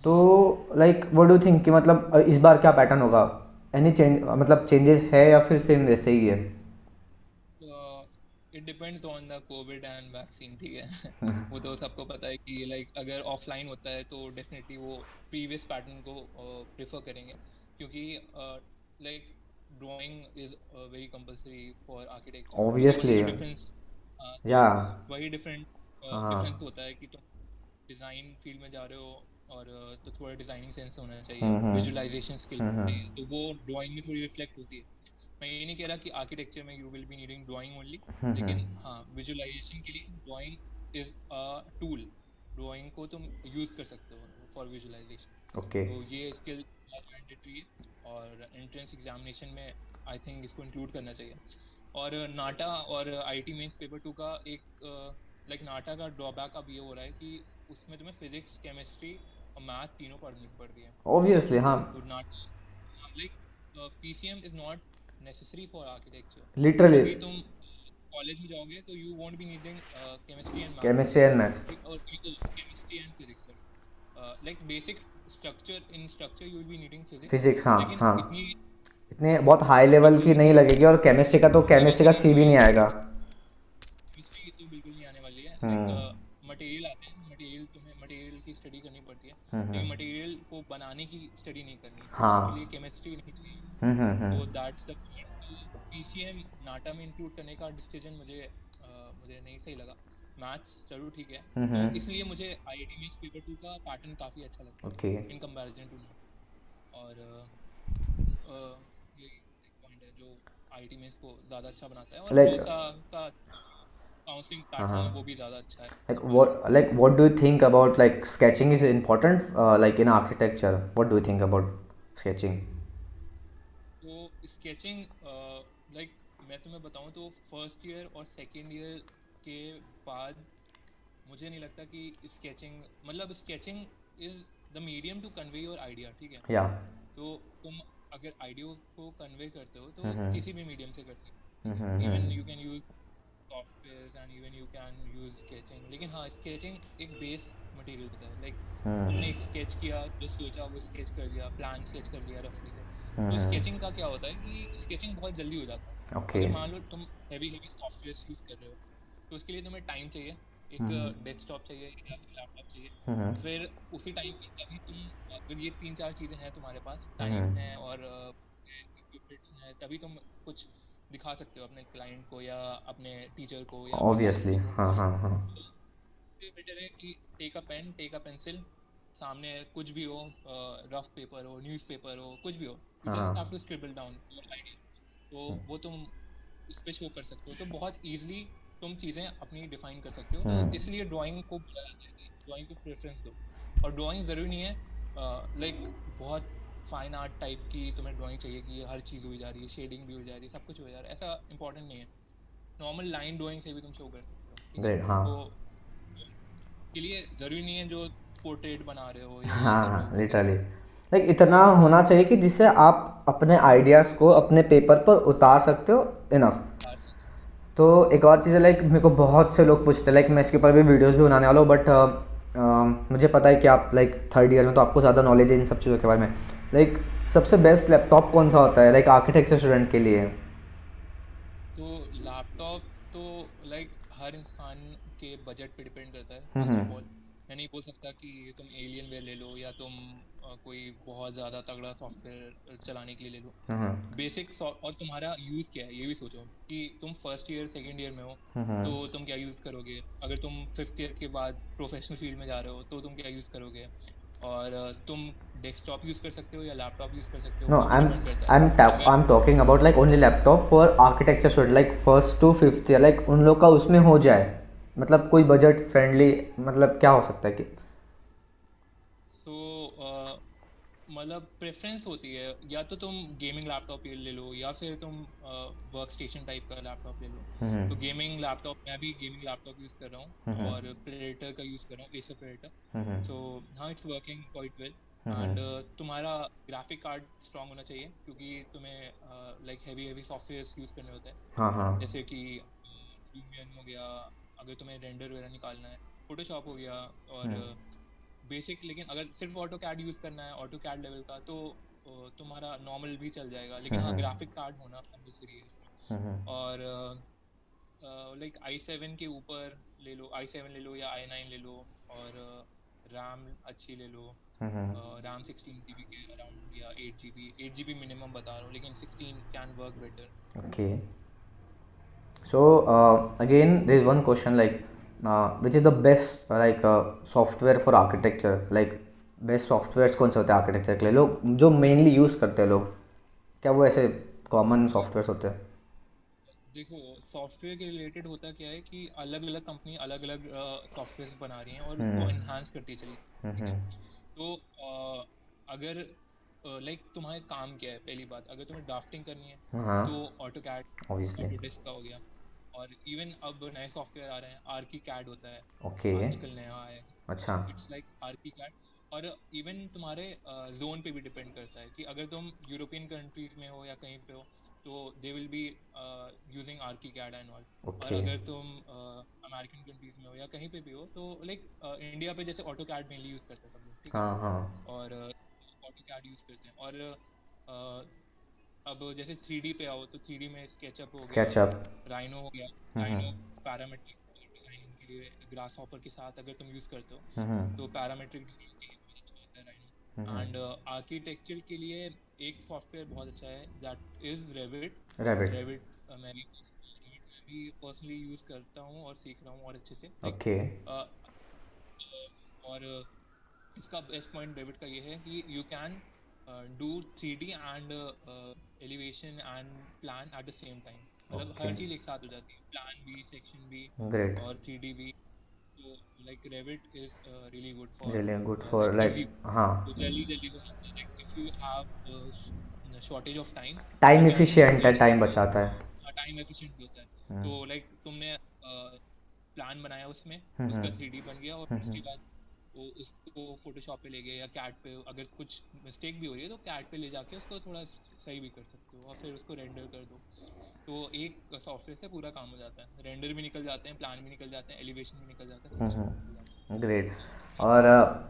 तो हम्म। लाइक व्हाट डू थिंक कि मतलब इस बार क्या पैटर्न होगा? एनी चेंज, मतलब चेंजेस है या फिर सेम वैसे ही है? It depends on the Covid and vaccine, ठीक है। वो तो सबको पता है कि लाइक अगर ऑफलाइन होता है तो डेफिनेटली वो प्रीवियस पैटर्न को प्रेफर करेंगे, क्योंकि like drawing is very compulsory for architecture, क्योंकि वही ऑब्वियसली। डिफरेंस। तो या। वही डिफरेंट डिफरेंस हाँ। होता है कि तुम डिज़ाइन फील्ड में जा रहे हो, और तो थोड़ा डिज़ाइनिंग सेंस होना चाहिए, विजुअलाइजेशन स्किल चाहिए, तो वो ड्राइंग में थोड़ी रिफ्लेक्ट होती है। मैं ये नहीं कह रहा कि आर्किटेक्चर में you will be needing drawing only, लेकिन हाँ, विजुअलाइजेशन के लिए drawing is a tool, drawing को तुम यूज कर सकते हो फॉर विजुअलाइजेशन। ओके। तो ये स्किल बहुत मैंडेटरी है और एंट्रेंस एग्जामिनेशन में आई थिंक इसको इंक्लूड करना चाहिए। और नाटा और आईटी मेंस पेपर 2 का एक लाइक नाटा का ड्रॉबैक अब ये हो रहा है कि उसमें तुम्हें फिजिक्स केमिस्ट्री और मैथ तीनों पढ़नी पड़ती है। ऑब्वियसली हाँ, तो NATA like PCM is not necessary for architecture, literally क्योंकि तुम कॉलेज में जाओगे तो you won't be needing chemistry and math chemistry and maths. और chemistry and physics, like basic structure you will be needing physics, physics हाँ लेकिन हाँ, इतनी इतने बहुत हाई लेवल की नहीं लगेगी। और केमिस्ट्री का तो केमिस्ट्री का सी भी नहीं आएगा। केमिस्ट्री तो बिल्कुल नहीं आने वाली है। लाइक हम्म मटेरियल आते हैं, मटेरियल तुम्हें मटेरियल की स्टडी करनी पड़ती है, हम्म लेकिन मटेरियल को बनाने की स्टडी नहीं करनी, तो उसके लिए हाँ केमिस्ट्री नहीं चाहिए। हम्म। तो दैट्स द पॉइंट। पीसीएम नाटा में इंक्लूड करने का डिसीजन मुझे नहीं सही लगा। मैथ्स चलो ठीक है, तो हम्म इसलिए मुझे आईआईटी में पेपर 2 का पैटर्न काफ़ी अच्छा लगता ओके। है इन कंपैरिजन टू नाटा। और ये एक पॉइंट है जो आईआईटी में इसको ज़्यादा अच्छा बनाता है। और लाइक डोसा का काउंसलिंग हाँ प्लेटफॉर्म है, वो हाँ, भी ज़्यादा अच्छा है like what do you think about like sketching is important like in architecture? What do you think about sketching? तो स्केचिंग लाइक मैं तुम्हें बताऊं तो फर्स्ट ईयर और सेकेंड ईयर के बाद मुझे नहीं लगता कि स्केचिंग, मतलब sketching is the medium to convey your idea, ठीक है। Yeah. तो तुम अगर आइडिया को कन्वे करते हो तो हम्म किसी भी मीडियम से कर सकते हो, even you can use software and even you can use sketching. लेकिन हाँ, स्केचिंग एक बेस मटेरियल होता है। लाइक तुमने एक स्केच किया, जो सोचा वो स्केच कर लिया, प्लान स्केच कर लिया रफली से। तो स्केचिंग का क्या होता है कि स्केचिंग बहुत जल्दी हो जाता है। ओके। अगर मान लो तुम हैवी हैवी सॉफ्टवेयर यूज कर रहे हो तो उसके लिए तुम्हें टाइम चाहिए, एक डेस्कटॉप चाहिए या फिर लैपटॉप चाहिए। फिर उसी टाइम पे तभी तुम, अगर ये 3-4 चीज़ें हैं तुम्हारे पास, टाइम है और इक्विपमेंट्स हैं, तभी तुम कुछ दिखा सकते हो अपने क्लाइंट को या अपने टीचर को या अपने ऑब्वियसली फैकल्टी को। हाँ हाँ हाँ। तो बेटर है कि take a pen, take a pencil, सामने कुछ भी हो, रफ पेपर हो, न्यूज़पेपर हो, कुछ भी हो, यू हाँ जस्ट हैव हाँ to scribble down your idea. तो वो तुम उस पे शो कर सकते हो, तो बहुत इजीली तुम चीज़ें अपनी डिफाइन कर सकते हो। तो इसलिए ड्राइंग को बोला जाता है कि ड्राइंग को प्रेफरेंस दो। और ड्राइंग ज़रूरी नहीं है लाइक बहुत फाइन आर्ट टाइप की तुम्हें ड्राइंग चाहिए कि हर चीज़ हो जा रही है, शेडिंग भी हो जा रही है, सब कुछ हो जा रहा है, ऐसा इंपॉर्टेंट नहीं है। नॉर्मल लाइन ड्राइंग से भी तुम शो कर सकते हो, ठीक है। ग्रेट हाँ तो के लिए ज़रूरी नहीं है जो पोर्ट्रेट बना रहे हो या ये हाँ कर रहे हो, हाँ ठीक है। लिटरली लाइक इतना होना चाहिए कि जिससे आप अपने आइडियाज़ को अपने पेपर पर उतार सकते हो, इनफ। बाहर से कर सकते तो एक और चीज़ है, लाइक मेरे को बहुत से लोग पूछते हैं, लाइक मैं इसके ऊपर भी वीडियोस भी बनाने वाला हूँ, बट मुझे पता है कि आप लाइक थर्ड ईयर में तो आपको ज़्यादा नॉलेज है इन सब चीज़ों के बारे में। लाइक सबसे बेस्ट लैपटॉप कौन सा होता है लाइक आर्किटेक्चर स्टूडेंट के लिए? तो लैपटॉप तो लाइक हर इंसान के बजट पे डिपेंड करता है। फर्स्ट ऑफ हम्म ऑल मैं नहीं बोल सकता कि तुम एलियन वेयर ले लो या तुम कोई बहुत ज़्यादा तगड़ा सॉफ्टवेयर चलाने के लिए ले लो। हम्म बेसिक और तुम्हारा यूज़ क्या है ये भी सोचो कि तुम फर्स्ट ईयर सेकेंड ईयर में हो हम्म तो तुम क्या यूज़ करोगे। अगर तुम फिफ्थ ईयर के बाद प्रोफेशनल फील्ड में जा रहे हो तो तुम क्या यूज़ करोगे। और तुम डेस्कटॉप यूज़ कर सकते हो या लैपटॉप यूज़ कर सकते हो, No, वो भी I'm डिपेंड करता है। I'm tap अगर I'm talking about like only laptop for architecture student like first to fifth year, like उन लोग का उसमें हो जाए, मतलब कोई बजट फ्रेंडली, मतलब क्या हो सकता है कि सो मतलब प्रेफरेंस होती है, या तो तुम गेमिंग लैपटॉप ले लो या फिर तुम वर्क स्टेशन टाइप का लैपटॉप ले लो। तो गेमिंग लैपटॉप, मैं भी गेमिंग लैपटॉप यूज़ कर रहा हूँ और प्रेडेटर का यूज़ कर रहा हूँ, एसर प्रेडेटर। सो हाँ, it's working quite well. And तुम्हारा ग्राफिक कार्ड स्ट्रांग होना चाहिए क्योंकि तुम्हें like heavy heavy software use करने होते हैं, हाँ हाँ जैसे कि लूमियन हो गया अगर तुम्हें रेंडर वगैरह निकालना है, फोटोशॉप हो गया और बेसिक। लेकिन अगर सिर्फ ऑटो कैड यूज़ करना है, ऑटो कैड लेवल का, तो तुम्हारा नॉर्मल भी चल जाएगा। लेकिन हाँ, ग्राफिक कार्ड होना कंपलसरी है इसमें। और लाइक i7 के ऊपर ले लो, i7 ले लो या i9 ले लो। और रैम अच्छी ले लो, रैम 16 GB के अराउंड या 8 GB मिनिमम बता रहा हूँ, लेकिन 16 can work better. okay. So again there is one question like which is the best software for architecture, like best softwares कौन से होते हैं आर्किटेक्चर के लिए, लोग जो मेनली यूज़ करते हैं लोग, क्या वो ऐसे कॉमन सॉफ्टवेयर्स होते हैं? देखो, सॉफ्टवेयर के रिलेटेड होता क्या है कि अलग अलग कंपनी अलग अलग सॉफ्टवेयर बना रही हैं और उसको हम्म एनहांस करती चली, ठीक है। हम्म तो अगर लाइक तुम्हारा काम क्या है, पहली बात अगर तुम्हें ड्राफ्टिंग करनी है हाँ तो ऑटो कैड, ऑब्वियसली। ऑटोडेस्क का हो गया। और इवन अब नए सॉफ्टवेयर आ रहे हैं, आर्की कैड होता है ओके। आजकल नया आया है, अच्छा। It's like ArchiCAD. और इवन तुम्हारे जोन पे भी डिपेंड करता है कि अगर तुम यूरोपियन कंट्रीज में हो या कहीं पे हो तो they will be using ArchiCAD and all. और ओके। अगर तुम अमेरिकन कंट्रीज में हो या कहीं पे भी हो तो लाइक इंडिया पे जैसे ऑटो कैड मेनली यूज करते हैं सब लोग, ठीक है। हाँ हाँ। और ऑटो कैड यूज करते हैं। और अब जैसे 3D पे आओ तो 3D में स्केचअप हो गया, स्केचअप। राइनो हो गया। हम्म राइनो पैरामेट्रिक डिजाइनिंग के लिए, ग्रास हॉपर के साथ अगर तुम यूज करते हो हम्म तो पैरामेट्रिक डिजाइन के लिए बहुत अच्छा होता है राइनो। हम्म एंड आर्किटेक्चर के लिए एक सॉफ्टवेयर बहुत अच्छा है, that is Revit. Rabbit. Revit मैं भी पर्सनली यूज करता हूँ और सीख रहा हूँ और अच्छे से लाइक। ओके। और इसका बेस्ट पॉइंट रेविट का ये है कि you can do 3D and elevation and plan at the same time. मतलब ओके। हर चीज़ एक साथ हो जाती है, प्लान भी, सेक्शन भी ग्रेट। और 3D भी। तो like Revit is really good for really good like for like. Easy. हाँ। तो जल्दी जल्दी हो जाता है, like if you have shortage of time you time can efficient है, जस्ट टाइम बचाता है। टाइम एफिशिएंट होता है। हम्म तो लाइक तुमने प्लान बनाया उसमें, हम्म उसका 3D बन गया और हम्म उसके बाद वो उसको फोटोशॉप पे ले गए या कैट पे, अगर कुछ मिस्टेक भी हो रही है तो कैट पे ले जाके उसको थोड़ा सही भी कर सकते हो और फिर उसको रेंडर कर दो। तो एक सॉफ्टवेयर से पूरा काम हो जाता है, रेंडर भी निकल जाते हैं, प्लान भी निकल जाते हैं, एलिवेशन भी निकल जाता है, सेक्शन भी निकल जाता ग्रेट। है। तो इसका और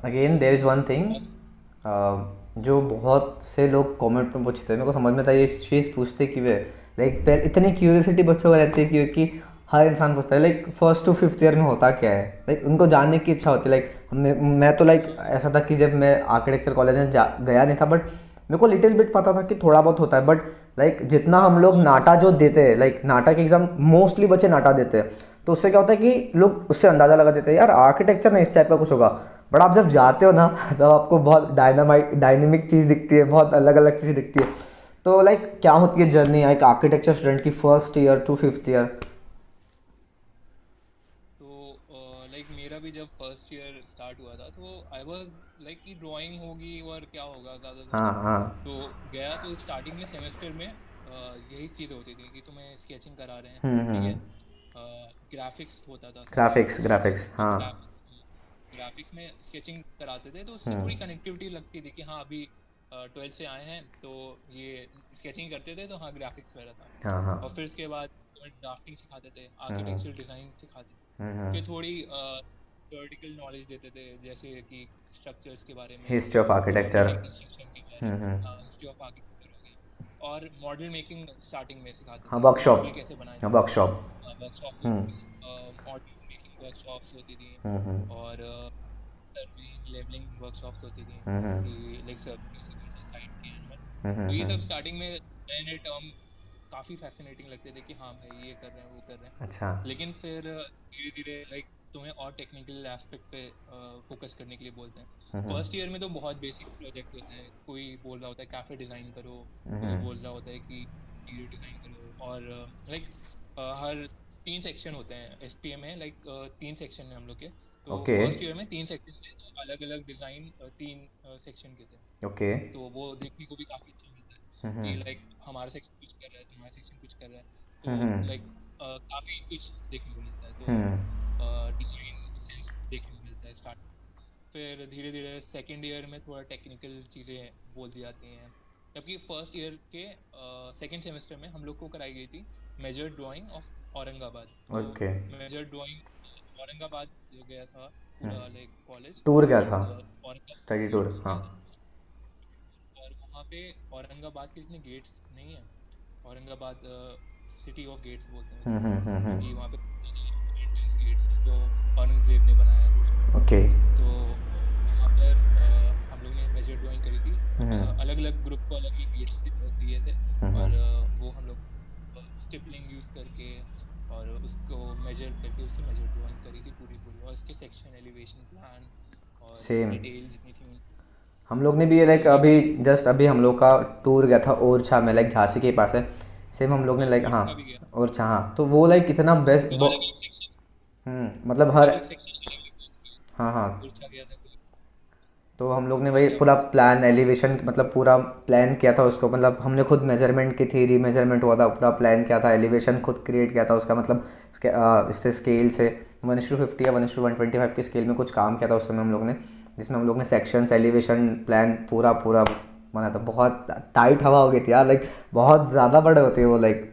again there is one thing बस। जो बहुत से लोग कमेंट में पूछते हैं, मेरे को समझ में आता है ये चीज़ पूछते कि वे लाइक पर इतनी क्यूरियोसिटी बच्चों को रहती है क्योंकि हर इंसान पूछता है like first to fifth year में होता क्या है, लाइक उनको जानने की इच्छा होती है। लाइक मैं तो लाइक ऐसा था कि जब मैं आर्किटेक्चर कॉलेज में गया नहीं था, बट मेरे को लिटिल बिट पता था कि थोड़ा बहुत होता है। बट लाइक जितना हम लोग नाटा जो देते हैं, लाइक नाटा के एग्ज़ाम मोस्टली बच्चे नाटा देते हैं, तो उससे क्या होता है कि लोग उससे अंदाज़ा लगा देते हैं यार आर्किटेक्चर में इस टाइप का कुछ होगा। बट आप जब जाते हो ना तब आपको बहुत डायनेमिक चीज़ दिखती है, बहुत अलग अलग चीज़ दिखती है। तो लाइक क्या होती है जर्नी एक आर्किटेक्चर स्टूडेंट की first year to fifth year? तो लाइक मेरा भी जब फर्स्ट ईयर स्टार्ट हुआ था तो आई वाज लाइक कि ड्राइंग होगी और क्या होगा ज़्यादा से हाँ ज़्यादा। हाँ। तो गया तो स्टार्टिंग में सेमेस्टर में यही चीज़ होती थी कि तुम्हें स्केचिंग करा रहे हैं, ठीक हम्म। है। ग्राफिक्स होता था सबसे ग्राफिक्स पहले स्टार्टिंग ग्राफिक्स में, तो हाँ। ग्राफिक्स में स्केचिंग कराते थे तो उससे हम्म। थोड़ी कनेक्टिविटी लगती थी कि हाँ अभी 12th से आए हैं तो ये स्केचिंग करते थे तो हाँ ग्राफिक्स वगैरह था। हाँ हाँ। और फिर उसके बाद ड्राफ्टिंग सिखाते थे, हम्म आर्किटेक्चरल डिज़ाइन सिखाते थे। हम्म। फिर थोड़ी थ्योरेटिकल नॉलेज देते थे जैसे कि स्ट्रक्चर्स के बारे में, history of architecture. Building construction के बारे में, हम्म। हिस्ट्री ऑफ आर्किटेक्चर हो गया। और मॉडल मेकिंग स्टार्टिंग में सिखाते हाँ थे कि वर्कशॉप। मॉडल कैसे बनाए हाँ जाते वर्कशॉप। हैं, वर्कशॉप हम्म होती थी, मॉडल मेकिंग वर्कशॉप्स होती थी। हम्म और सर्विंग लेवलिंग वर्कशॉप्स होती थी हम्म कि लाइक सब कैसे करना है साइट के एंड। तो ये सब हम्म। स्टार्टिंग में नए नए टर्म काफ़ी फैसिनेटिंग लगते थे कि हाँ भाई ये कर रहे हैं वो कर रहे हैं। अच्छा। लेकिन फिर धीरे धीरे लाइक तुम्हें और टेक्निकल एस्पेक्ट पे फोकस करने के लिए बोलते हैं। हम्म फर्स्ट ईयर में तो बहुत बेसिक प्रोजेक्ट होते हैं, कोई बोल रहा होता है कैफे डिज़ाइन करो, कोई हम्म। बोल रहा होता है कि इंटीरियर डिज़ाइन करो। और लाइक हर 3 सेक्शन होते हैं एसपीएम में, लाइक 3 सेक्शन है हम लोग के। तो ओके। फर्स्ट ईयर में 3 सेक्शन थे तो अलग अलग डिज़ाइन 3 सेक्शन के थे। ओके। तो वो देखने को भी काफ़ी अच्छा मिलता है कि हम्म लाइक हमारा सेक्शन कुछ कर रहा है, तुम्हारा सेक्शन कुछ कर रहा है। तो हम्म लाइक काफ़ी कुछ देखने को मिलता है। तो हम्म। डिज़ाइन सेंस देखने को मिलता है स्टार्ट। फिर धीरे धीरे सेकेंड ईयर में थोड़ा टेक्निकल चीज़ें बोल दी जाती हैं। जबकि फर्स्ट ईयर के सेकेंड सेमेस्टर में हम लोग को कराई गई थी मेजर ड्राइंग ऑफ औरंगाबाद। तो ओके। मेजर ड्राइंग औरंगाबाद जो गया था पूरा लाइक कॉलेज। टूर क्या था? And study Aurangabad tour tour हाँ। गया था। और वहाँ पे औरंगाबाद के जितने गेट्स नहीं है, औरंगाबाद सिटी ऑफ गेट्स बोलते हैं उसे, क्योंकि वहाँ पे एंट्रेंस गेट्स हैं जो औरंगजेब ने बनाया था उसको। ओके। तो वहाँ पर हम लोग ने मेजर ड्राइंग करी थी। हम्म अलग अलग ग्रुप को अलग अलग गेट्स दिए थे हम्म। और वो हम लोग स्टिपलिंग यूज़ करके और उसको मेजर करके उससे मेजर ड्राइंग करी थी पूरी पूरी। और इसके सेक्शन, एलिवेशन, प्लान और सेम डिटेल जितनी थी हम लोग ने भी लाइक तो ये अभी चीज़। जस्ट अभी हम लोग का टूर गया था ओरछा में, लाइक झांसी के पास है। सेम हम लोग ने लाइक और हाँ, का भी गया, और हाँ तो वो लाइक इतना बेस्ट तो अलग अलग सेक्शन, मतलब अलग हर अलग सेक्शन अलग अलग जगह हाँ हाँ। पूछा गया था कोई। तो हम लोग ने हाँ वही क्या पूरा बोल रहे प्लान एलिवेशन मतलब पूरा प्लान किया था उसको, मतलब हमने खुद मेजरमेंट की थी, रीमेजरमेंट हुआ था, पूरा प्लान किया था, एलिवेशन खुद क्रिएट किया था उसका, मतलब इससे स्केल से 1:50 या 1:125 के स्केल में कुछ काम किया था उस समय हम लोग ने, जिसमें हम लोग ने सेक्शंस एलिवेशन प्लान पूरा पूरा बना था। बहुत टाइट हवा हो गई थी यार, लाइक बहुत ज़्यादा बड़े होते हैं वो लाइक,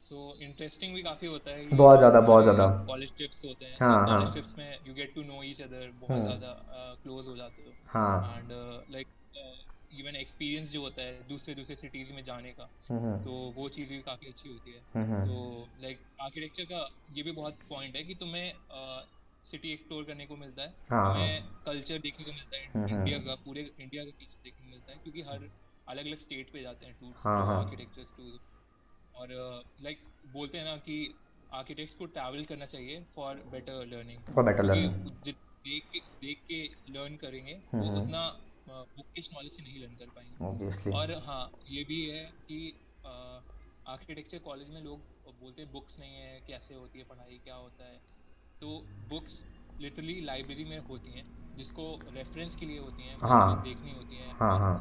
सो इंटरेस्टिंग भी काफ़ी होता है ये बहुत जो ज़्यादा बहुत तुम्हारे ज़्यादा। कॉलेज ट्रिप्स होते हैं, तो हाँ हाँ। कॉलेज ट्रिप्स में you get to know each other, बहुत हम्म। ज़्यादा क्लोज हो जाते हो। हाँ। एंड लाइक इवन एक्सपीरियंस जो होता है दूसरे दूसरे सिटीज़ में जाने का, हम्म। तो वो चीज़ भी काफ़ी अच्छी होती है। हम्म। तो लाइक आर्किटेक्चर का ये भी बहुत पॉइंट है कि तुम्हें सिटी एक्सप्लोर करने को मिलता है, हाँ हाँ। तुम्हें कल्चर देखने को मिलता है, इंडिया का, पूरे इंडिया का कल्चर देखने को मिलता है, क्योंकि हर अलग अलग स्टेट पे जाते हैं टूर्स, हाँ जो हाँ। Architecture tour. और लाइक बोलते हैं ना कि आर्किटेक्ट्स को ट्रैवल करना चाहिए for better learning, for better क्योंकि लर्निंग। देख के लर्न करेंगे वो उतना बुकिश नॉलेज से नहीं लर्न कर पाएंगे। ऑब्वियसली। और हाँ ये भी है कि आर्किटेक्चर कॉलेज में लोग बोलते हैं बुक्स नहीं है, कैसे होती है पढ़ाई, क्या होता है। तो बुक्स लिटरली लाइब्रेरी में होती हैं, जिसको रेफरेंस के लिए होती हैं, वो तुम्हें हाँ देखनी होती हैं, हाँ और हाँ।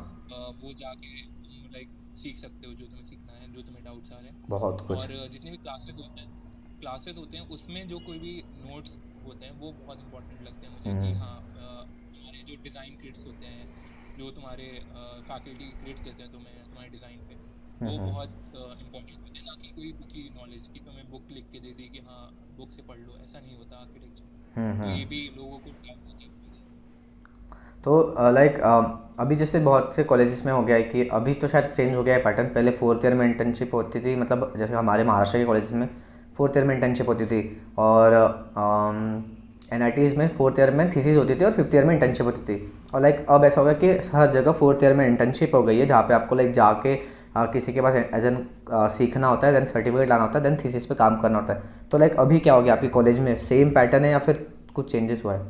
वो जाके तुम लाइक सीख सकते हो जो तुम्हें सीखना है, जो तुम्हें डाउट्स आ रहे हैं। बहुत कुछ। और जितने भी क्लासेस होते हैं उसमें जो कोई भी नोट्स होते हैं वो बहुत इंपॉर्टेंट लगते हैं मुझे, कि हम्म। हाँ तुम्हारे जो डिज़ाइन क्रिट्स होते हैं, जो तुम्हारे फैकल्टी क्रिट्स देते हैं तुम्हें तुम्हारे डिज़ाइन पे, वो हम्म। बहुत इंपॉर्टेंट होते हैं, ना कि कोई बुक की नॉलेज कि तुम्हें बुक लिख के दे दी कि हाँ बुक से पढ़ लो, ऐसा नहीं होता आर्किटेक्चर में। तो हम्म। ये भी लोगों को डाउट होता है बहुत ज़्यादा। तो लाइक अभी जैसे बहुत से कॉलेजेस में हो गया है कि अभी तो शायद चेंज हो गया है पैटर्न, पहले फोर्थ ईयर में इंटर्नशिप होती थी, मतलब जैसे हमारे महाराष्ट्र के कॉलेज में फोर्थ ईयर में इंटर्नशिप होती थी, और NITs में फोर्थ ईयर में थीसिस होती थी और फिफ्थ ईयर में इंटर्नशिप होती थी। और लाइक अब ऐसा हो गया कि हर जगह फोर्थ ईयर में इंटर्नशिप हो गई है, जहाँ पे आपको लाइक जाके किसी के पास एज एन सीखना होता है, देन सर्टिफिकेट लाना होता है, देन थीसिस पे काम करना होता है। तो लाइक अभी क्या हो गया आपकी कॉलेज में, सेम पैटर्न है या फिर कुछ चेंजेस हुआ है?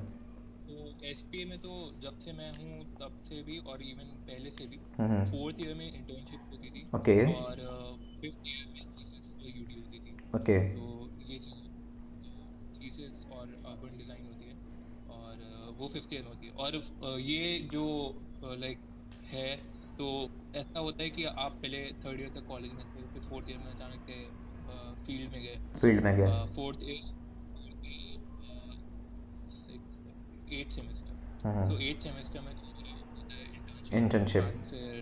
तो एसपीए में तो जब से मैं हूँ तब से भी, और इवन पहले से भी, हम्म। फोर्थ ईयर में इंटर्नशिप होती थी, ओके। और फिफ्थ ईयर में थीसिस यूडी होती थी। ओके। तो ये चीज़, तो थीसिस और अर्बन डिज़ाइन होती है, और वो फिफ्थ ईयर में होती है। और ये जो लाइक है, तो ऐसा होता है कि आप पहले थर्ड ईयर तक कॉलेज में थे, फिर फोर्थ ईयर में अचानक से फील्ड में गए, फील्ड में गया। Fourth year, six, eight semester. Hmm. तो एट सेमेस्टर में तुम्हारा होता है इंटर्नशिप, इंटर्नशिप। एंड फिर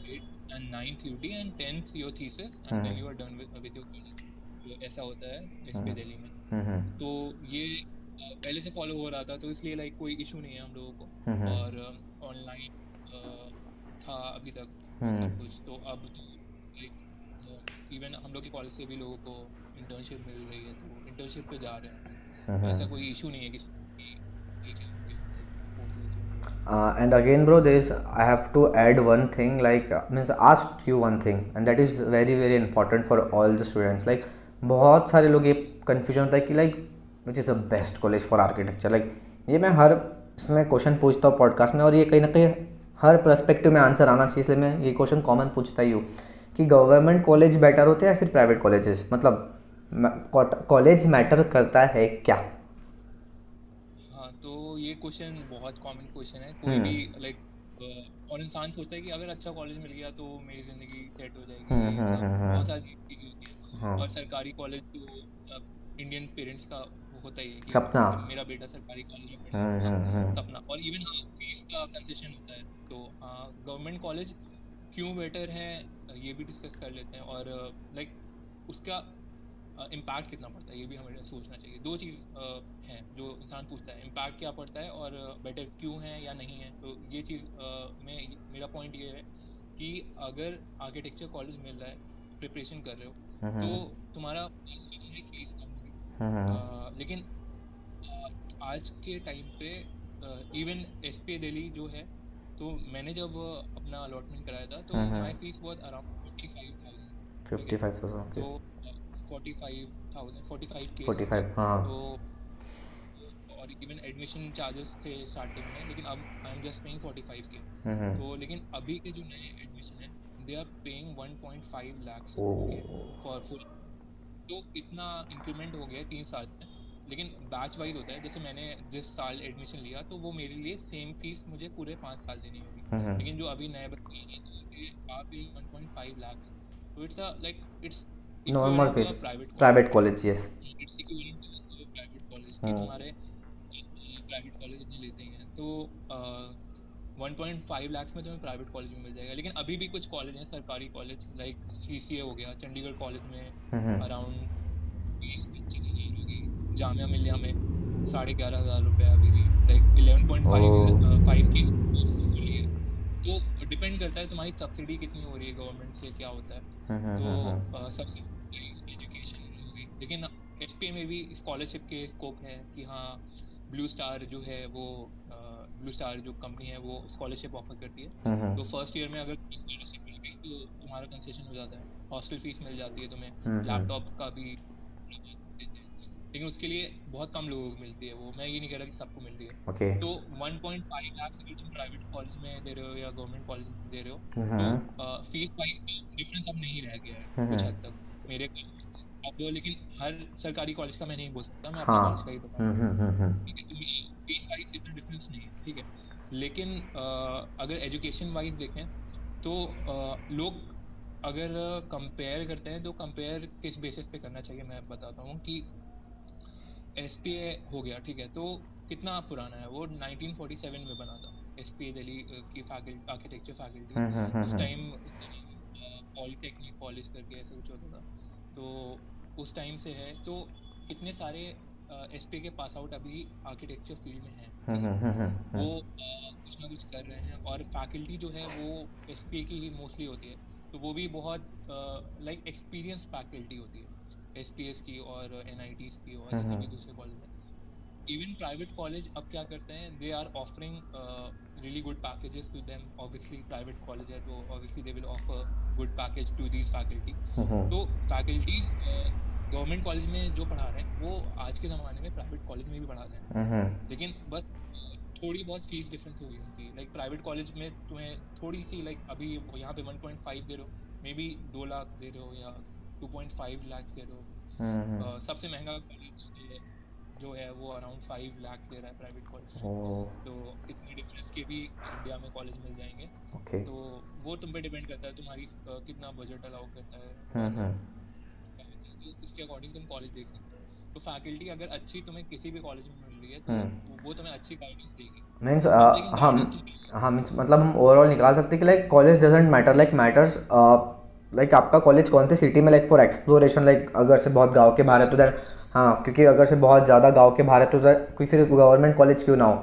eight and ninth UT and tenth your thesis, and hmm. Then you are done with your college. तो ऐसा होता है एसपी हम्म। दिल्ली में। हम्म। तो ये पहले से फॉलो हो रहा था, तो इसलिए लाइक कोई इशू नहीं है हम लोगों को। हम्म। और ऑनलाइन था अभी तक हम्म। सब कुछ, तो अब तो लाइक इवन हम लोग के कॉलेज से भी लोगों को इंटर्नशिप मिल रही है, तो इंटर्नशिप पे जा रहे हैं। तो हम्म। ऐसा कोई इशू नहीं है किसी कि ये क्या हो गया लाइक फोर्थ ईयर से। And again, bro, this I have to add one thing. Like, means ask you one thing, and that is very very important for all the students. Like, बहुत सारे लोग ये confusion होता है कि like which is the best college for architecture. Like, ये मैं हर इसमें क्वेश्चन पूछता हूँ पॉडकास्ट में, और ये कहीं ना कहीं हर पर्सपेक्टिव में आंसर आना चाहिए, इसलिए मैं ये क्वेश्चन कॉमन पूछता ही हूँ कि गवर्नमेंट कॉलेज बेटर होते हैं या फिर प्राइवेट कॉलेजेस, मतलब कॉलेज मैटर करता है क्या? हाँ, तो ये क्वेश्चन बहुत कॉमन क्वेश्चन है, कोई भी हम्म। लाइक और इंसान सोचता है कि अगर अच्छा कॉलेज मिल गया तो मेरी ज़िंदगी सेट हो जाएगी, ये सब बहुत सारी चीज़ें होती हैं। हाँ। और सरकारी कॉलेज तो इंडियन पेरेंट्स का वो होता ही है कि सपना। मेरा बेटा सरकारी कॉलेज में पढ़े। हाँ, सपना। और इवन हाँ फीस का कंसेशन होता है, तो हाँ गवर्नमेंट कॉलेज क्यों बेटर है ये भी डिस्कस कर लेते हैं। और लाइक उसका इम्पैक्ट कितना पड़ता है ये भी हमें सोचना चाहिए। दो चीज़ हैं जो इंसान पूछता है, इम्पैक्ट क्या पड़ता है और बेटर क्यों है या नहीं है। तो ये चीज़ में मेरा पॉइंट ये है कि अगर आर्किटेक्चर कॉलेज मिल रहा है, प्रिपरेशन कर रहे हो, तो तुम्हारा फीस कम होगी। लेकिन आज के टाइम पे इवन एसपी दिल्ली जो है, तो मैंने जब अपना अलॉटमेंट कराया था तो माई फीस वॉज अराउंड 45,000। ठीक है, 55,000। ओके। तो 45,000, 45K समथिंग। 45, हाँ। तो और इवन एडमिशन चार्जेस थे स्टार्टिंग में, लेकिन अब I am just paying 45K। तो लेकिन अभी के जो नए एडमिशन है they are paying 1.5 lakhs, oh okay, for full. तो इतना इंक्रीमेंट हो गया 3 साल में। लेकिन बैच वाइज होता है, जैसे मैंने जिस साल एडमिशन लिया तो वो मेरे लिए सेम फीस मुझे पूरे 5 साल देनी होगी। लेकिन जो अभी नए बच्चे हैं तो दे आर पेइंग 1.5 lakhs, तो it's a like it's normal equivalent to fees, a private college. Private college, yes. It's equivalent to a private college कि तुम्हारे प्राइवेट कॉलेज इतने लेते हैं, तो 1.5 lakhs में तुम्हें प्राइवेट कॉलेज में मिल जाएगा। लेकिन अभी भी कुछ कॉलेज हैं सरकारी कॉलेज, लाइक CCA हो गया, चंडीगढ़ कॉलेज में अराउंड 20-25 हज़ार होगी। जामिया मिलिया में 11,500 रुपये अभी भी, लाइक 11.5 के फुल ईयर। तो डिपेंड करता है तुम्हारी सब्सिडी कितनी हो रही है गवर्नमेंट से, क्या होता है। तो सबसे एजुकेशन हो गई। लेकिन SPA में भी स्कॉलरशिप के स्कोप है कि हाँ, ब्लू स्टार जो है वो ब्लू स्टार जो कंपनी है वो स्कॉलरशिप ऑफर करती है। तो फर्स्ट ईयर में अगर स्कॉलरशिप मिल गई तो तुम्हारा कंसेशन हो जाता है, हॉस्टल फीस मिल जाती है तुम्हें, लैपटॉप का भी देते हैं। लेकिन उसके लिए बहुत कम लोगों को मिलती है वो, मैं ये नहीं कह रहा कि सबको मिल रही है। ओके। तो 1.5 लाख अगर तुम प्राइवेट कॉलेज में दे रहे हो या गवर्नमेंट कॉलेज में दे रहे हो, तो फीस वाइज तो डिफरेंस अब नहीं रह गया है कुछ हद तक मेरे अब। लेकिन हर सरकारी कॉलेज का मैं नहीं बोल सकता, मैं अपने कॉलेज का ही बता रहा हूँ, ठीक है। तो फीस वाइज इतना डिफरेंस नहीं है, ठीक है। लेकिन अगर एजुकेशन वाइज देखें तो लोग अगर कंपेयर करते हैं तो कंपेयर किस बेसिस पे करना चाहिए मैं बताता हूँ कि SPA हो गया, ठीक है। तो कितना पुराना है वो, 1947 में बना था SPA दिल्ली की फैकल्टी, आर्किटेक्चर फैकल्टी। उस टाइम पॉलिटेक्निक कॉलेज करके ऐसे कुछ होता था, तो उस टाइम से है। तो कितने सारे SPA के पास आउट अभी आर्किटेक्चर फील्ड में हैं, ठीक है। वो कुछ ना कुछ कर रहे हैं, और फैकल्टी जो है वो SPA की ही मोस्टली होती है। तो वो भी बहुत लाइक एक्सपीरियंस फैकल्टी होती है SPAs की और NITs की और जितने भी दूसरे कॉलेज हैं। इवन प्राइवेट कॉलेज अब क्या करते हैं, they are offering really good packages to them. Obviously private college है तो obviously they will offer good package to these faculty. तो faculties गवर्नमेंट कॉलेज में जो पढ़ा रहे हैं वो आज के ज़माने में प्राइवेट कॉलेज में भी पढ़ा रहे हैं। लेकिन बस थोड़ी बहुत फीस डिफरेंस होगी उनकी। लाइक प्राइवेट कॉलेज में तुम्हें थोड़ी सी, लाइक अभी यहाँ पे 1.5 दे रहे हो, मे बी 2 लाख दे रहे हो या 2.5 लाख दे रहे हो। सबसे महंगा कॉलेज जो है वो अराउंड 5 लाख दे रहा है प्राइवेट कॉलेज में। तो इतने डिफरेंस के भी इंडिया में कॉलेज मिल जाएंगे। ओके। तो वो तुम पे डिपेंड करता है तुम्हारी कितना बजट अलाउ करता है, और तो उसके अकॉर्डिंग तुम कॉलेज देख सकते हो। तो फैकल्टी अगर अच्छी तुम्हें किसी भी कॉलेज में मिल रही है तो वो तुम्हें अच्छी गाइडेंस देगी। मीन्स लेकिन हम गाइडेंस तो हाँ मीन्स मतलब हम ओवरऑल निकाल सकते हैं कि like college doesn't matter, like matters like आपका कॉलेज कौन सी सिटी में, लाइक फॉर एक्सप्लोरेशन, लाइक अगर से बहुत गांव के बाहर है तो देन हाँ, क्योंकि अगर से बहुत ज़्यादा गांव के बाहर है तो कोई फिर गवर्नमेंट कॉलेज क्यों ना हो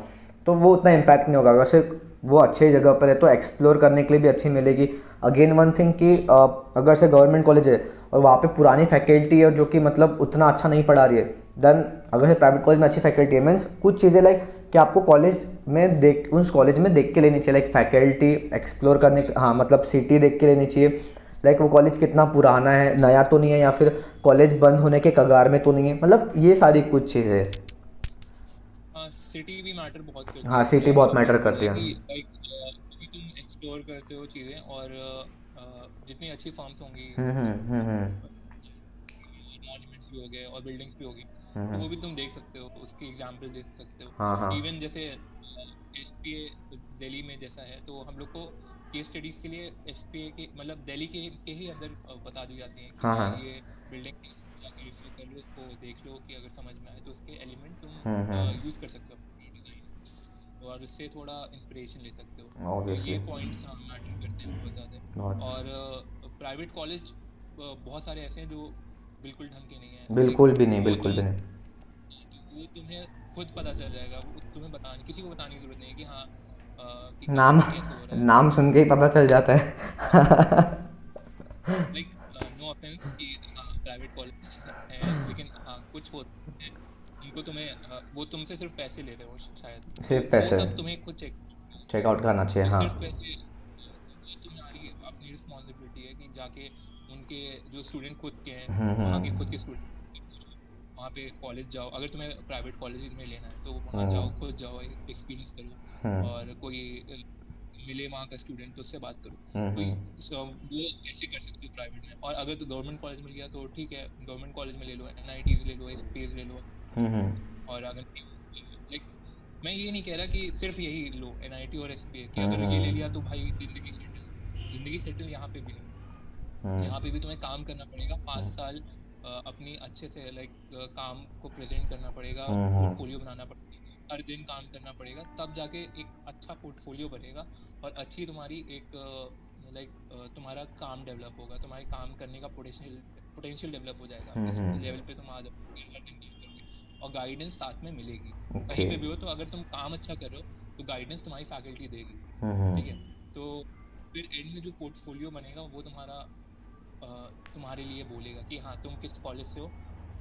तो वो उतना इम्पैक्ट नहीं होगा। अगर से वो अच्छी जगह पर है तो एक्सप्लोर करने के लिए भी अच्छी मिलेगी। अगेन वन थिंग कि अगर से गवर्नमेंट कॉलेज है और वहाँ पे पुरानी फैकल्टी है जो कि मतलब उतना अच्छा नहीं पढ़ा रही है, देन अगर से प्राइवेट कॉलेज में अच्छी फैकल्टी है, मीन्स कुछ चीज़ें लाइक कि आपको कॉलेज में देख उस कॉलेज में देख के लेनी चाहिए, लाइक फैकल्टी एक्सप्लोर करने, हाँ मतलब सिटी देख के लेनी चाहिए, लाइक वो कॉलेज कितना पुराना है, नया तो नहीं है या फिर कॉलेज बंद होने के कगार में तो नहीं है, मतलब ये सारी कुछ चीज़ें। सिटी भी मैटर बहुत करती हाँ है। सिटी मेरा बहुत ऐसा मैटर मानना करती है है। कि लाइक अभी तुम एक्सप्लोर करते हो चीज़ें, और जितनी अच्छी फॉर्म्स होंगी, मॉन्यूमेंट्स भी हो गए और बिल्डिंग्स भी होगी, तो वो भी तुम देख सकते हो, उसके एग्जाम्पल देख सकते हो। हाँ हाँ इवन जैसे SPA दिल्ली में जैसा है, तो हम लोग को केस स्टडीज के लिए SPA के मतलब दिल्ली के ही अंदर बता दी जाती हैं कि हाँ हाँ, हाँ ये बिल्डिंग जाकर रेफर कर लो, उसको देख लो कि अगर समझ में आए तो उसके एलिमेंट तुम यूज़ कर सकते हो अपने डिज़ाइन, और उससे थोड़ा इंस्पिरेशन ले सकते हो। तो ऑब्वियसली ये पॉइंट्स मैटर करते हैं बहुत ज़्यादा। बहुत, और प्राइवेट कॉलेज बहुत सारे ऐसे हैं जो बिल्कुल ढंग के नहीं है, लाइक बिल्कुल भी नहीं, वो बिल्कुल तुम भी नहीं। तो वो तुम्हें खुद पता चल जाएगा, वो तुम्हें बताने, किसी को बताने की जरूरत नहीं है कि हाँ कि नाम काम कैसे हो रहा है। नाम सुन के ही पता चल जाता है। लाइक नो ऑफेंस कि प्राइवेट कॉलेज है, लेकिन हाँ कुछ होते हैं उनको तुम्हें वो तुमसे सिर्फ पैसे ले रहे हो शायद, तो सिर्फ वो पैसे सब तुम्हें खुद चेक, चेकआउट करना चाहिए, वो हाँ। सिर्फ पैसे, वो तुम्हारी अपनी रिस्पॉन्सिबिलिटी है कि जाके उनके जो स्टूडेंट खुद के हैं, वहाँ के खुद के स्टूडेंट, वहाँ पे कॉलेज जाओ। अगर तुम्हें प्राइवेट कॉलेज में लेना है तो वहाँ जाओ, खुद जाओ, एक्सपीरियंस करो। और कोई मिले वहाँ का स्टूडेंट तो उससे बात करो। तो वो ऐसे कर सकते हो प्राइवेट में। और अगर तो गवर्नमेंट कॉलेज मिल गया तो ठीक है, गवर्नमेंट कॉलेज में ले लो, NITs ले लो, SPAs ले लो। और अगर लाइक मैं ये नहीं कह रहा कि सिर्फ यही लो NIT और SPA, कि अगर ये ले लिया तो भाई जिंदगी सेटल यहाँ पे भी नहीं। यहाँ पे भी तुम्हें काम करना पड़ेगा 5 साल, अपनी अच्छे से काम को प्रेजेंट करना पड़ेगा, पोर्टफोलियो बनाना पड़ेगा, हर दिन काम करना पड़ेगा, तब जाके एक अच्छा पोर्टफोलियो बनेगा और अच्छी तुम्हारी एक तुम्हारा काम डेवलप होगा, तुम्हारे काम करने का पोटेंशियल डेवलप हो जाएगा। इस लेवल पे तुम आ जाओगे, हर दिन काम करोगे और गाइडेंस साथ में मिलेगी। कहीं पे भी हो तो अगर तुम काम अच्छा कर रहे हो तो गाइडेंस तुम्हारी फैकल्टी देगी, ठीक है। तो फिर एंड में जो पोर्टफोलियो बनेगा वो तुम्हारे लिए बोलेगा कि हाँ तुम किस कॉलेज से हो,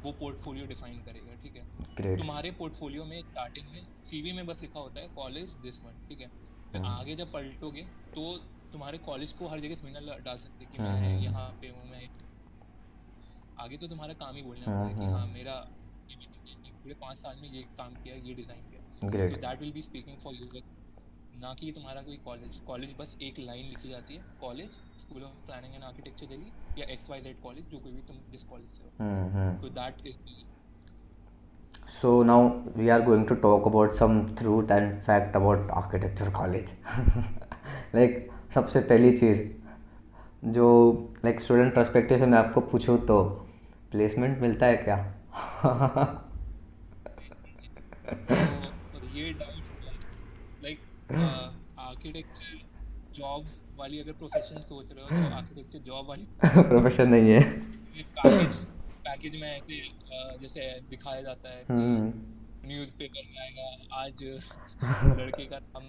वो पोर्टफोलियो डिफाइन करेगा, ठीक है। ग्रेट। तुम्हारे पोर्टफोलियो में स्टार्टिंग में CV में बस लिखा होता है कॉलेज दिस वन, ठीक है। फिर आगे जब पलटोगे तो तुम्हारे कॉलेज को हर जगह थोड़ी ना डाल सकते कि मैं यहाँ पे हूँ, मैं आगे तो तुम्हारा काम ही बोलने वाला है कि हाँ मेरा पूरे 5 साल में ये काम किया, ये डिजाइन किया। Great. So that will be speaking for you, ना कि तुम्हारा कोई कॉलेज बस एक लाइन लिखी जाती है, college school of planning and architecture Delhi या XYZ कॉलेज, जो कोई भी तुम जिस कॉलेज से हो। तो that is So now we are going to talk about some truth and fact about architecture college. Like सबसे पहली चीज़ जो स्टूडेंट पर्सपेक्टिव से मैं आपको पूछूँ तो प्लेसमेंट मिलता है क्या? तो ये डाउट आर्किटेक्चर जॉब वाली अगर प्रोफेशन सोच रहे हो तो आर्किटेक्चर जॉब वाली प्रोफेशन नहीं है। पैकेज में ऐसे जैसे दिखाया जाता है कि न्यूज़पेपर में आएगा आज लड़के का नाम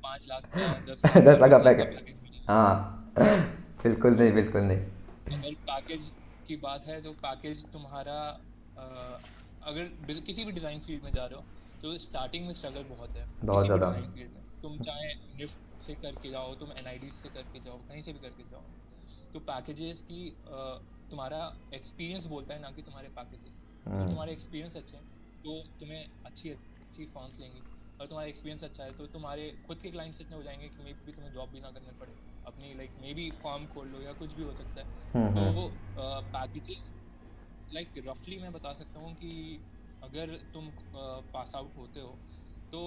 5 लाख का 10 लाख 10 लाख का 20 लाख का पैकेट। पैकेज मिला। हाँ, बिल्कुल नहीं, बिल्कुल नहीं। अगर पैकेज की बात है तो पैकेज तुम्हारा अगर किसी भी डिज़ाइन फील्ड में जा रहे हो तो स्टार्टिंग में स्ट्रगल बहुत है। बहुत किसी भी ज़्यादा। डिज़ाइन फील्ड में तुम चाहे निफ्ट से करके जाओ, तुम NID से करके जाओ, कहीं से भी करके जाओ, तो पैकेजेस की तुम्हारा एक्सपीरियंस बोलता है, ना कि तुम्हारे पैकेजेस। तो तुम्हारे एक्सपीरियंस अच्छे हैं तो तुम्हें अच्छी अच्छी फर्म्स लेंगी, और तुम्हारा एक्सपीरियंस अच्छा है तो तुम्हारे खुद के क्लाइंट्स इतने हो जाएंगे कि मे बी तुम्हें जॉब भी ना करने पड़े, अपनी मे बी फर्म खोल लो या कुछ भी हो सकता है। तो पैकेजेस रफली मैं बता सकता हूँ कि अगर तुम पास आउट होते हो तो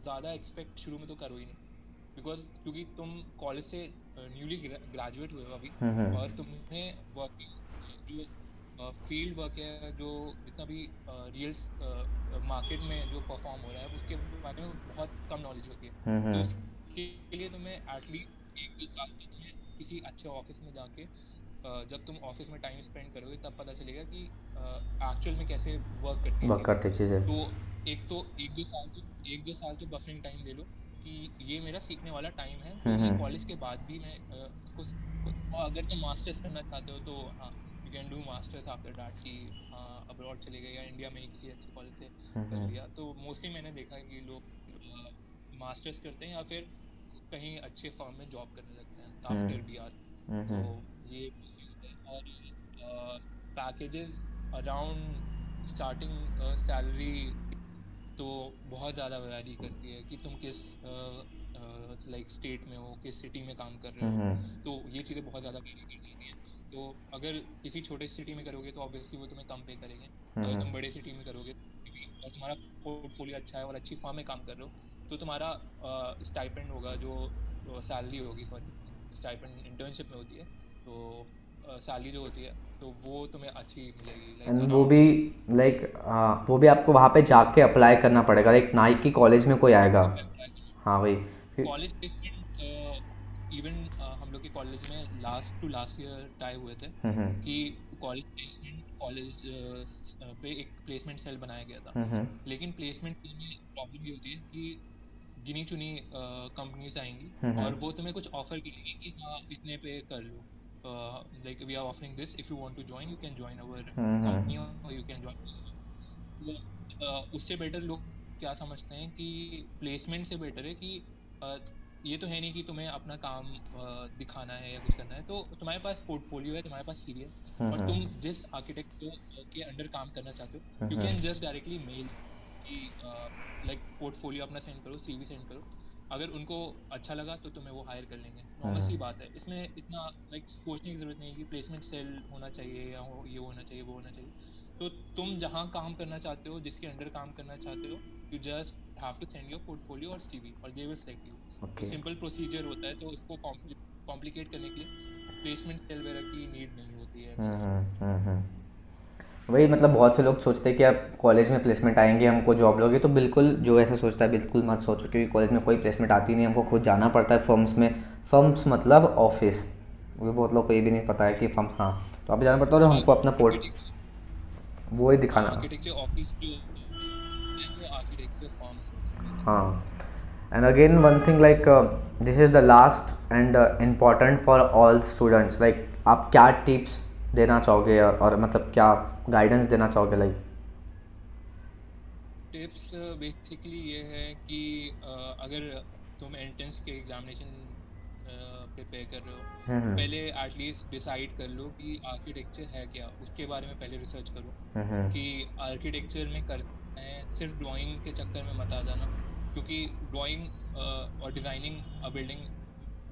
ज़्यादा एक्सपेक्ट शुरू में तो करो ही नहीं, क्योंकि तुम कॉलेज से न्यूली ग्रेजुएट हुए हो अभी, और तुम्हें वर्किंग जो फील्ड वर्क है, जो जितना भी रियल मार्केट में जो परफॉर्म हो रहा है उसके बारे में बहुत कम नॉलेज होती है। तो उसके लिए तुम्हें एटलीस्ट 1-2 साल तुम्हें किसी अच्छे ऑफिस में जाके जब तुम ऑफिस में टाइम स्पेंड करोगे तब पता चलेगा कि एक्चुअल में कैसे वर्क करती चीज़ें। तो एक दो साल तो बफरिंग टाइम ले लो कि ये मेरा सीखने वाला टाइम है, क्योंकि कॉलेज के बाद भी मैं इसको और अगर तुम मास्टर्स करना चाहते हो तो हाँ you can do masters after that, कि हाँ अब्रॉड चले गए या इंडिया में ही किसी अच्छे कॉलेज से कर लिया। तो मोस्टली मैंने देखा है कि लोग मास्टर्स करते हैं या फिर कहीं अच्छे फर्म में जॉब करने लगते हैं आफ्टर BR। तो ये और पैकेजेस अराउंड स्टार्टिंग सैलरी तो बहुत ज़्यादा वैरी करती है कि तुम किस स्टेट में हो, किस सिटी में काम कर रहे हो। तो ये चीज़ें बहुत ज़्यादा वैरी कर जाती हैं। तो अगर किसी छोटे सिटी में करोगे तो ऑब्वियसली वो तुम्हें कम पे करेंगे, अगर तुम बड़े सिटी में करोगे और तुम्हारा पोर्टफोलियो अच्छा है और अच्छी फर्म में काम कर रहे हो तो तुम्हारा स्टाइपेंड होगा, जो सैलरी होगी, सॉरी स्टाइपेंड इंटर्नशिप में होती है, तो सैलरी जो होती है तो वो तुम्हें अच्छी मिलेगी। एंड वो भी वो भी आपको वहाँ पे जाके अप्लाई करना पड़ेगा, नाइक की कॉलेज में कोई आएगा। हाँ वही कॉलेज प्लेसमेंट इवन हम लोग के कॉलेज में लास्ट ईयर टाई हुए थे कि कॉलेज पे एक प्लेसमेंट सेल बनाया गया था। लेकिन प्लेसमेंट में प्रॉब्लम ये होती है कि गिनी चुनी कंपनीज आएंगी और वो तुम्हें कुछ ऑफर करेंगी कि हाँ इतने पे कर लो, we are offering this, if you want to join you can join our company और यू कैन जॉइन। उससे बेटर लोग क्या समझते हैं कि प्लेसमेंट से बेटर है कि ये तो है नहीं कि तुम्हें अपना काम दिखाना है या कुछ करना है, तो तुम्हारे पास पोर्टफोलियो है, तुम्हारे पास CV है, और तुम जिस आर्किटेक्ट के अंडर काम करना चाहते हो you can just directly mail कि पोर्टफोलियो अपना सेंड करो, CV सेंड करो, अगर उनको अच्छा लगा तो तुम्हें वो हायर कर लेंगे, नॉर्मल सी हम्म बात है। इसमें इतना लाइक सोचने की जरूरत नहीं है कि प्लेसमेंट सेल होना चाहिए या ये होना चाहिए वो होना चाहिए। तो तुम जहाँ काम करना चाहते हो, जिसके अंडर काम करना चाहते हो, you just have to send your portfolio और सीवी और दे विल सिलेक्ट यू। तो ओके। सिंपल प्रोसीजर होता है, तो इसको कॉम्प्लिकेट करने के लिए प्लेसमेंट सेल वगैरह की नीड नहीं होती है हम्म मेरे हम्म हिसाब हम्म हम्म। वही मतलब बहुत से लोग सोचते हैं कि आप कॉलेज में प्लेसमेंट आएंगे हमको जॉब लोगे, तो बिल्कुल जो ऐसा सोचता है बिल्कुल मत सोचो, क्योंकि कॉलेज में कोई प्लेसमेंट आती नहीं, हमको खुद जाना पड़ता है फर्म्स में। फर्म्स मतलब ऑफिस, वो बहुत लोग को ये भी नहीं पता है कि फर्म्स, हाँ, तो आप जाना पड़ता है और से। हमको अपना पोर्ट आर्किटेक्चर, वो ही हाँ दिखाना। आर्किटेक्चर ऑफिस जो होते हैं वो आर्किटेक्चर फर्म्स होते हैं बेसिकली। हाँ। And again one thing like, this is the last and important for all students, like आप क्या टिप्स देना चाहोगे, और मतलब क्या गाइडेंस देना चाहोगे लाइक। टिप्स बेसिकली ये है कि अगर तुम एंट्रेंस के एग्जामिनेशन प्रिपेयर कर रहे हो, तो हम्म पहले एटलीस्ट डिसाइड कर लो कि आर्किटेक्चर है क्या, उसके बारे में पहले रिसर्च करो हम्म कि आर्किटेक्चर में करना है। सिर्फ ड्राइंग के चक्कर में मत आ जाना, क्योंकि ड्राइंग और डिजाइनिंग अ बिल्डिंग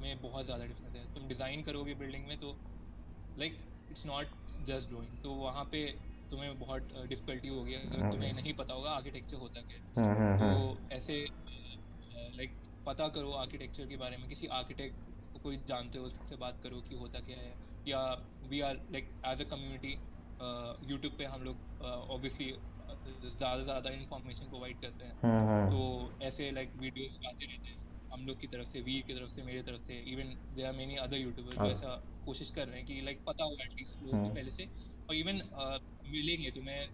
में बहुत ज़्यादा डिफरेंस है। तुम डिज़ाइन करोगे बिल्डिंग में तो like it's not just drawing, तो वहाँ पे तुम्हें बहुत डिफिकल्टी होगी अगर ओके। तुम्हें नहीं पता होगा आर्किटेक्चर होता क्या है। तो हम्म। ऐसे लाइक पता करो आर्किटेक्चर के बारे में, किसी आर्किटेक्ट को कोई जानते हो उससे बात करो कि होता क्या है। या we are like as a community YouTube पे हम लोग ऑब्वियसली ज़्यादा से ज़्यादा इंफॉर्मेशन प्रोवाइड करते हैं। तो हम्म ऐसे लाइक वीडियोस आते रहते हैं हम लोग की तरफ से, वीर की तरफ से, मेरे तरफ से, even there are many other YouTuber जो ऐसा कोशिश कर रहे हैं कि लाइक पता हो एटलीस्ट लोगों को हम्म पहले से। और इवन मिलेंगे तुम्हें,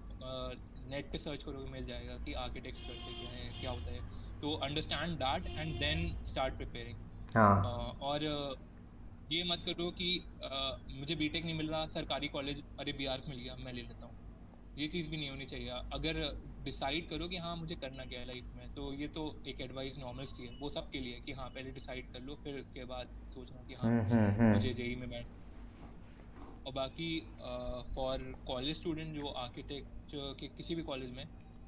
नेट पे सर्च करोगे मिल जाएगा कि आर्किटेक्ट्स करते क्या है, क्या होता है। तो understand that and then start preparing. हाँ। और ये मत करो कि मुझे बीटेक नहीं मिल रहा, सरकारी कॉलेज अरे बीआर मिल गया मैं ले लेता हूँ। ये चीज़ भी नहीं होनी चाहिए। अगर डिसाइड करो कि हाँ मुझे करना क्या है लाइफ में, तो ये तो एक एडवाइस नॉर्मल सी है वो सबके लिए कि हाँ पहले डिसाइड कर लो, फिर उसके बाद सोचना कि हाँ मुझे जेई में बैठ। और बाकी फॉर कॉलेज स्टूडेंट जो आर्किटेक्ट के किसी भी कॉलेज में,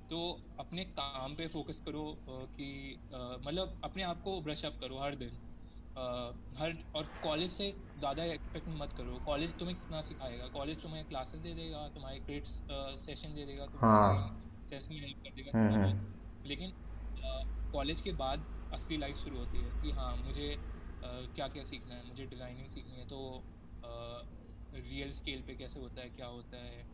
तो अपने काम पे फोकस करो कि मतलब अपने आप को ब्रश अप करो हर दिन। हर और कॉलेज से ज़्यादा एक्सपेक्ट मत करो। कॉलेज तुम्हें कितना सिखाएगा, कॉलेज तुम्हें क्लासेस दे देगा, तुम्हारे क्रेड्स सेशन दे देगा, तुम्हें डिज़ाइन हाँ। सेशन में हेल्प कर देगा थोड़ा बहुत। हम्म। लेकिन कॉलेज के बाद असली लाइफ शुरू होती है कि हाँ मुझे क्या क्या सीखना है। मुझे डिज़ाइनिंग सीखनी है तो रियल स्केल पे कैसे होता है, क्या होता है।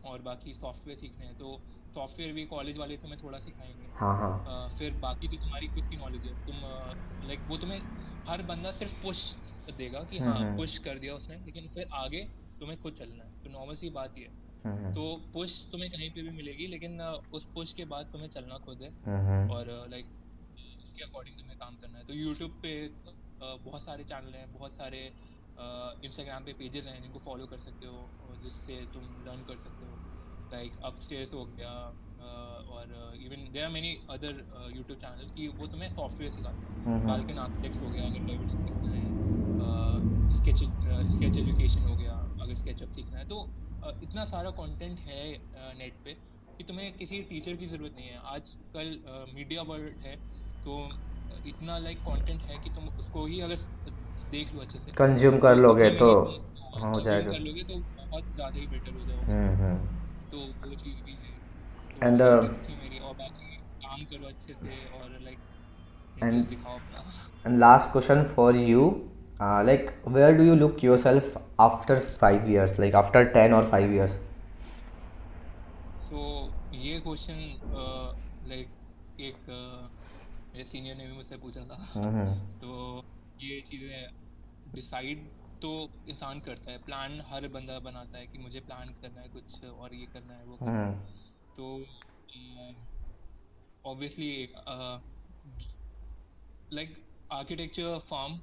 और बाकी सॉफ्टवेयर सीखने हैं तो सॉफ्टवेयर भी कॉलेज वाले तुम्हें थोड़ा सिखाएंगे। हाँ हाँ। फिर बाकी तो तुम्हारी खुद की नॉलेज है। तुम लाइक वो तुम्हें हर बंदा सिर्फ पुश देगा कि हाँ हम्म पुश कर दिया उसने, लेकिन फिर आगे तुम्हें खुद चलना है। तो नॉर्मल सी बात ही है। हम्म तो पुश तुम्हें कहीं पे भी मिलेगी, लेकिन उस पुश के बाद तुम्हें चलना खुद है। हम्म और लाइक उसके अकॉर्डिंग तुम्हें काम करना है। तो यूट्यूब पे बहुत सारे चैनल हैं, बहुत सारे इंस्टाग्राम पे पेजेस हैं जिनको फॉलो कर सकते हो और जिससे तुम लर्न कर सकते हो। लाइक अपस्टेयर्स हो गया, और even there are many other YouTube channel कि वो तुम्हें सॉफ्टवेयर सिखाते हैं। बाल्कन आर्किटेक्ट्स हो गया अगर रेविट सीखना है, स्केच स्केच एजुकेशन हो गया अगर स्केचअप सीखना है। तो इतना सारा कंटेंट है नेट पे कि तुम्हें किसी टीचर की जरूरत नहीं है। आजकल मीडिया वर्ल्ड है, तो इतना लाइक कंटेंट है कि तुम उसको ही अगर देख लो अच्छे से, कंज्यूम कर तो लोगे उतने में तो ही तुम हाँ हो कंज्यूम जाएगा। कर लोगे तो बहुत ज़्यादा ही बेटर हो जाओगे तुम। हम्म। तो वो चीज़ भी है। तो एंड ये टिप्स थी मेरी। और बाकी काम करो अच्छे से और लाइक एंड इंटरेस्ट दिखाओ अपना। And last question for you, like where do you look yourself after 5 years, like after 10 or 5 years? सो ये क्वेश्चन लाइक एक मेरे सीनियर ने भी मुझसे पूछा था। हम्म तो ये चीज़ें डिसाइड तो इंसान करता है, प्लान हर बंदा बनाता है कि मुझे प्लान करना है कुछ और ये करना है वो करना है। हम्म तो ऑब्वियसली लाइक आर्किटेक्चर फर्म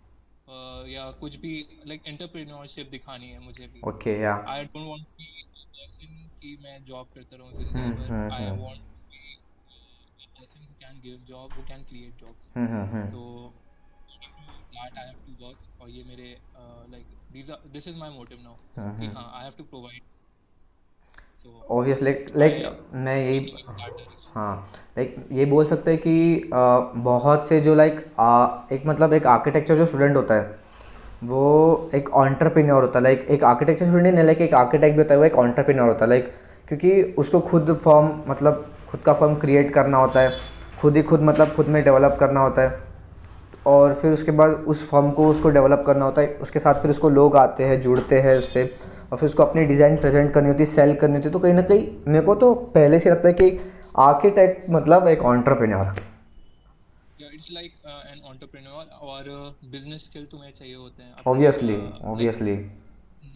या कुछ भी लाइक एंटरप्रेन्योरशिप दिखानी है मुझे भी। Okay yeah. I don't want to be a person कि मैं जॉब करता रहूं जिंदगी भर। I want to be a person who can give job, who can create jobs. तो that I have to work. और ये मेरे like this is my motive now कि हाँ I have to provide. So obviously by like मैं यही, taking in that direction. हाँ like ये बोल सकते हैं कि बहुत से जो लाइक एक मतलब एक आर्किटेक्चर जो स्टूडेंट होता है वो एक एंटरप्रेन्योर होता है। लाइक एक आर्किटेक्चर स्टूडेंट नहीं, लाइक एक आर्किटेक्ट भी होता है वो एक एंटरप्रेन्योर होता है। लाइक क्योंकि उसको खुद फॉर्म मतलब खुद का फॉर्म क्रिएट करना होता है, खुद ही खुद मतलब खुद में डेवलप करना होता है, और फिर उसके बाद उस फॉर्म को उसको डेवलप करना होता है। उसके साथ फिर उसको लोग आते हैं, जुड़ते हैं उससे, और फिर उसको अपनी डिज़ाइन प्रेजेंट करनी होती है, सेल करनी होती है। तो कहीं ना कहीं मेरे को तो पहले से लगता है कि आर्किटेक्ट मतलब एक entrepreneur. Yeah, it's like an entrepreneur और बिजनेस स्किल तुम्हें चाहिए होते हैं अपने ऑब्वियसली, लाइक ऑब्वियसली,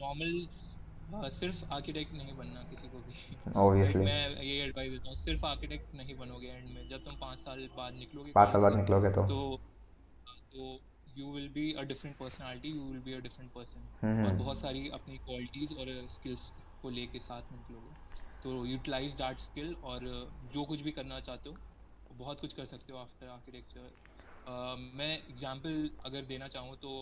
नॉर्मल सिर्फ आर्किटेक्ट नहीं बनना किसी को भी लाइक ऑब्वियसली। मैं ये एडवाइस देता हूँ, सिर्फ आर्किटेक्ट नहीं बनोगे एंड में। जब तुम 5 साल बाद निकलोगे 5 साल कॉलेज बाद से, निकलोगे तो तो you will be a different personality, you will be a different person, और हम्म, बहुत सारी अपनी क्वालिटीज़ और स्किल्स को लेके साथ में निकलोगे। तो यूटिलाइज दैट स्किल, और जो कुछ भी करना चाहते हो बहुत कुछ कर सकते हो आफ्टर आर्किटेक्चर। मैं एग्जांपल अगर देना चाहूँ तो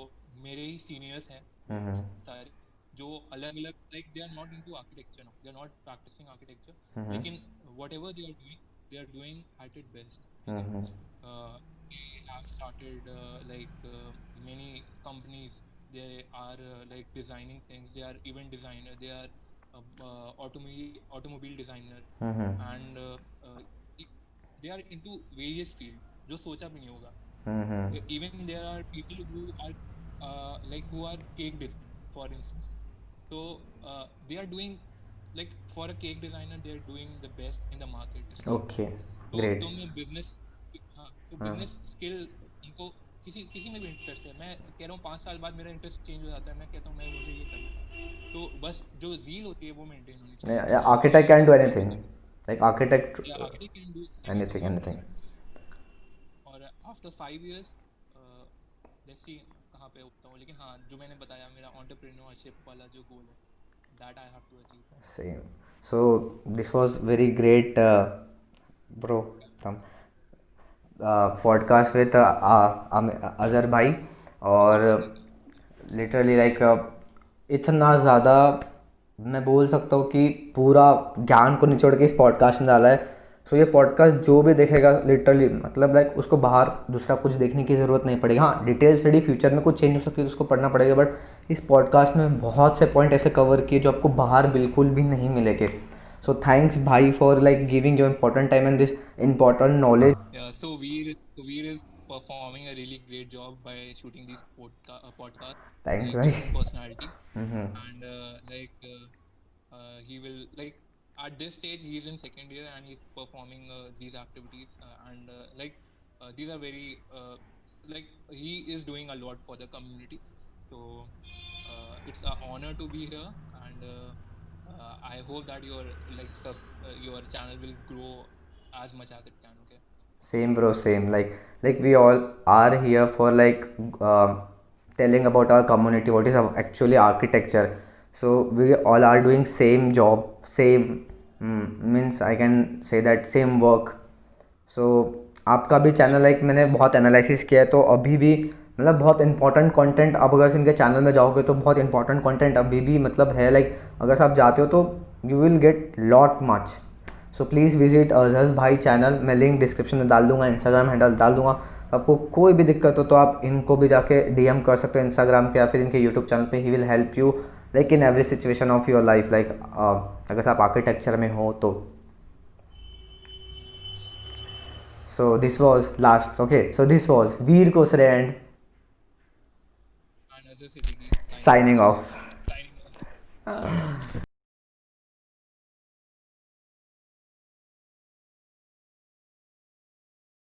मेरे ही सीनियर्स हैं बहुत हम्म, सारे जो अलग अलग, like they are not into architecture now, they are not practising architecture, hmm, लेकिन whatever they are doing at it best, ठीक है। हम्म, They have started many companies. They are like designing things. They are event designer. They are automobile designer, hmm, and they they are into various fields जो सोचा भी नहीं होगा। हम्म, Even there are people who are like who are cake designers, for instance. So they are doing, like for a cake designer they are doing the best in the market itself. Okay, तो great, तुम्हें business, हाँ, तो हाँ, business skill उनको किसी किसी में भी इंटरेस्ट है, मैं कह रहा हूँ 5 साल बाद मेरा इंटरेस्ट चेंज हो जाता है, मैं कहता हूँ मैं मुझे ये करना है, तो बस जो रील होती है वो मेंटेन होनी चाहिए कि हाँ आर्किटेक्ट ये कैन डू मैं भी एनीथिंग, कर, लाइक आर्किटेक्ट या architect can do anything, anything after anything. That. और आफ्टर 5 years लेट्स सी कहाँ पे उठता हूँ, लेकिन हाँ जो मैंने बताया मेरा एंटरप्रेन्योरशिप वाला जो गोल है, that I have to achieve. Same. So this was very great, bro. Some podcast with Azhar भाई, और थैंक यू। लिटरली लाइक इतना ज़्यादा मैं बोल सकता हूँ कि पूरा ज्ञान को निचोड़ के इस पॉडकास्ट में डाला है। सो ये पॉडकास्ट जो भी देखेगा लिटरली मतलब लाइक उसको बाहर दूसरा कुछ देखने की ज़रूरत नहीं पड़ेगी। हाँ डिटेल स्टडी फ्यूचर में कुछ चेंज हो सकती है तो उसको पढ़ना पड़ेगा, बट इस पॉडकास्ट में बहुत से पॉइंट ऐसे कवर किए जो आपको बाहर बिल्कुल भी नहीं मिलेंगे। सो थैंक्स भाई for like giving your important time and this important knowledge. Yeah, so Veer is performing a really great job by shooting these podcasts, thanks like भाई। different personality, hmm, and he will, like, at this stage he is in second year and he's performing these activities, and these are very like he is doing a lot for the community. So it's an honor to be here, and I hope that your channel will grow as much as it can. Okay. same bro, same. Like we all are here for like telling about our community, what is actually architecture. So we all are doing same job, same means I can say that same work. सो आपका भी channel like मैंने बहुत analysis किया है तो अभी भी मतलब बहुत इंपॉर्टेंट कंटेंट, अब अगर इनके चैनल में जाओगे तो बहुत इंपॉर्टेंट कंटेंट अभी भी मतलब है। लाइक अगर आप जाते हो तो you will get lot much. So please visit Azhar भाई चैनल, मैं लिंक डिस्क्रिप्शन में डाल दूंगा, इंस्टाग्राम हैंडल डाल दूंगा। आपको कोई भी दिक्कत हो तो आप इनको भी जाके डीएम कर सकते हो इंस्टाग्राम पे या फिर इनके यूट्यूब चैनल पे। He will help you like in every situation of your life. Like अगर आप आर्किटेक्चर में हो तो। So this was last. Okay, so this was Veer Kosre and And Azhar Siddiqui signing signing off. off. Signing off.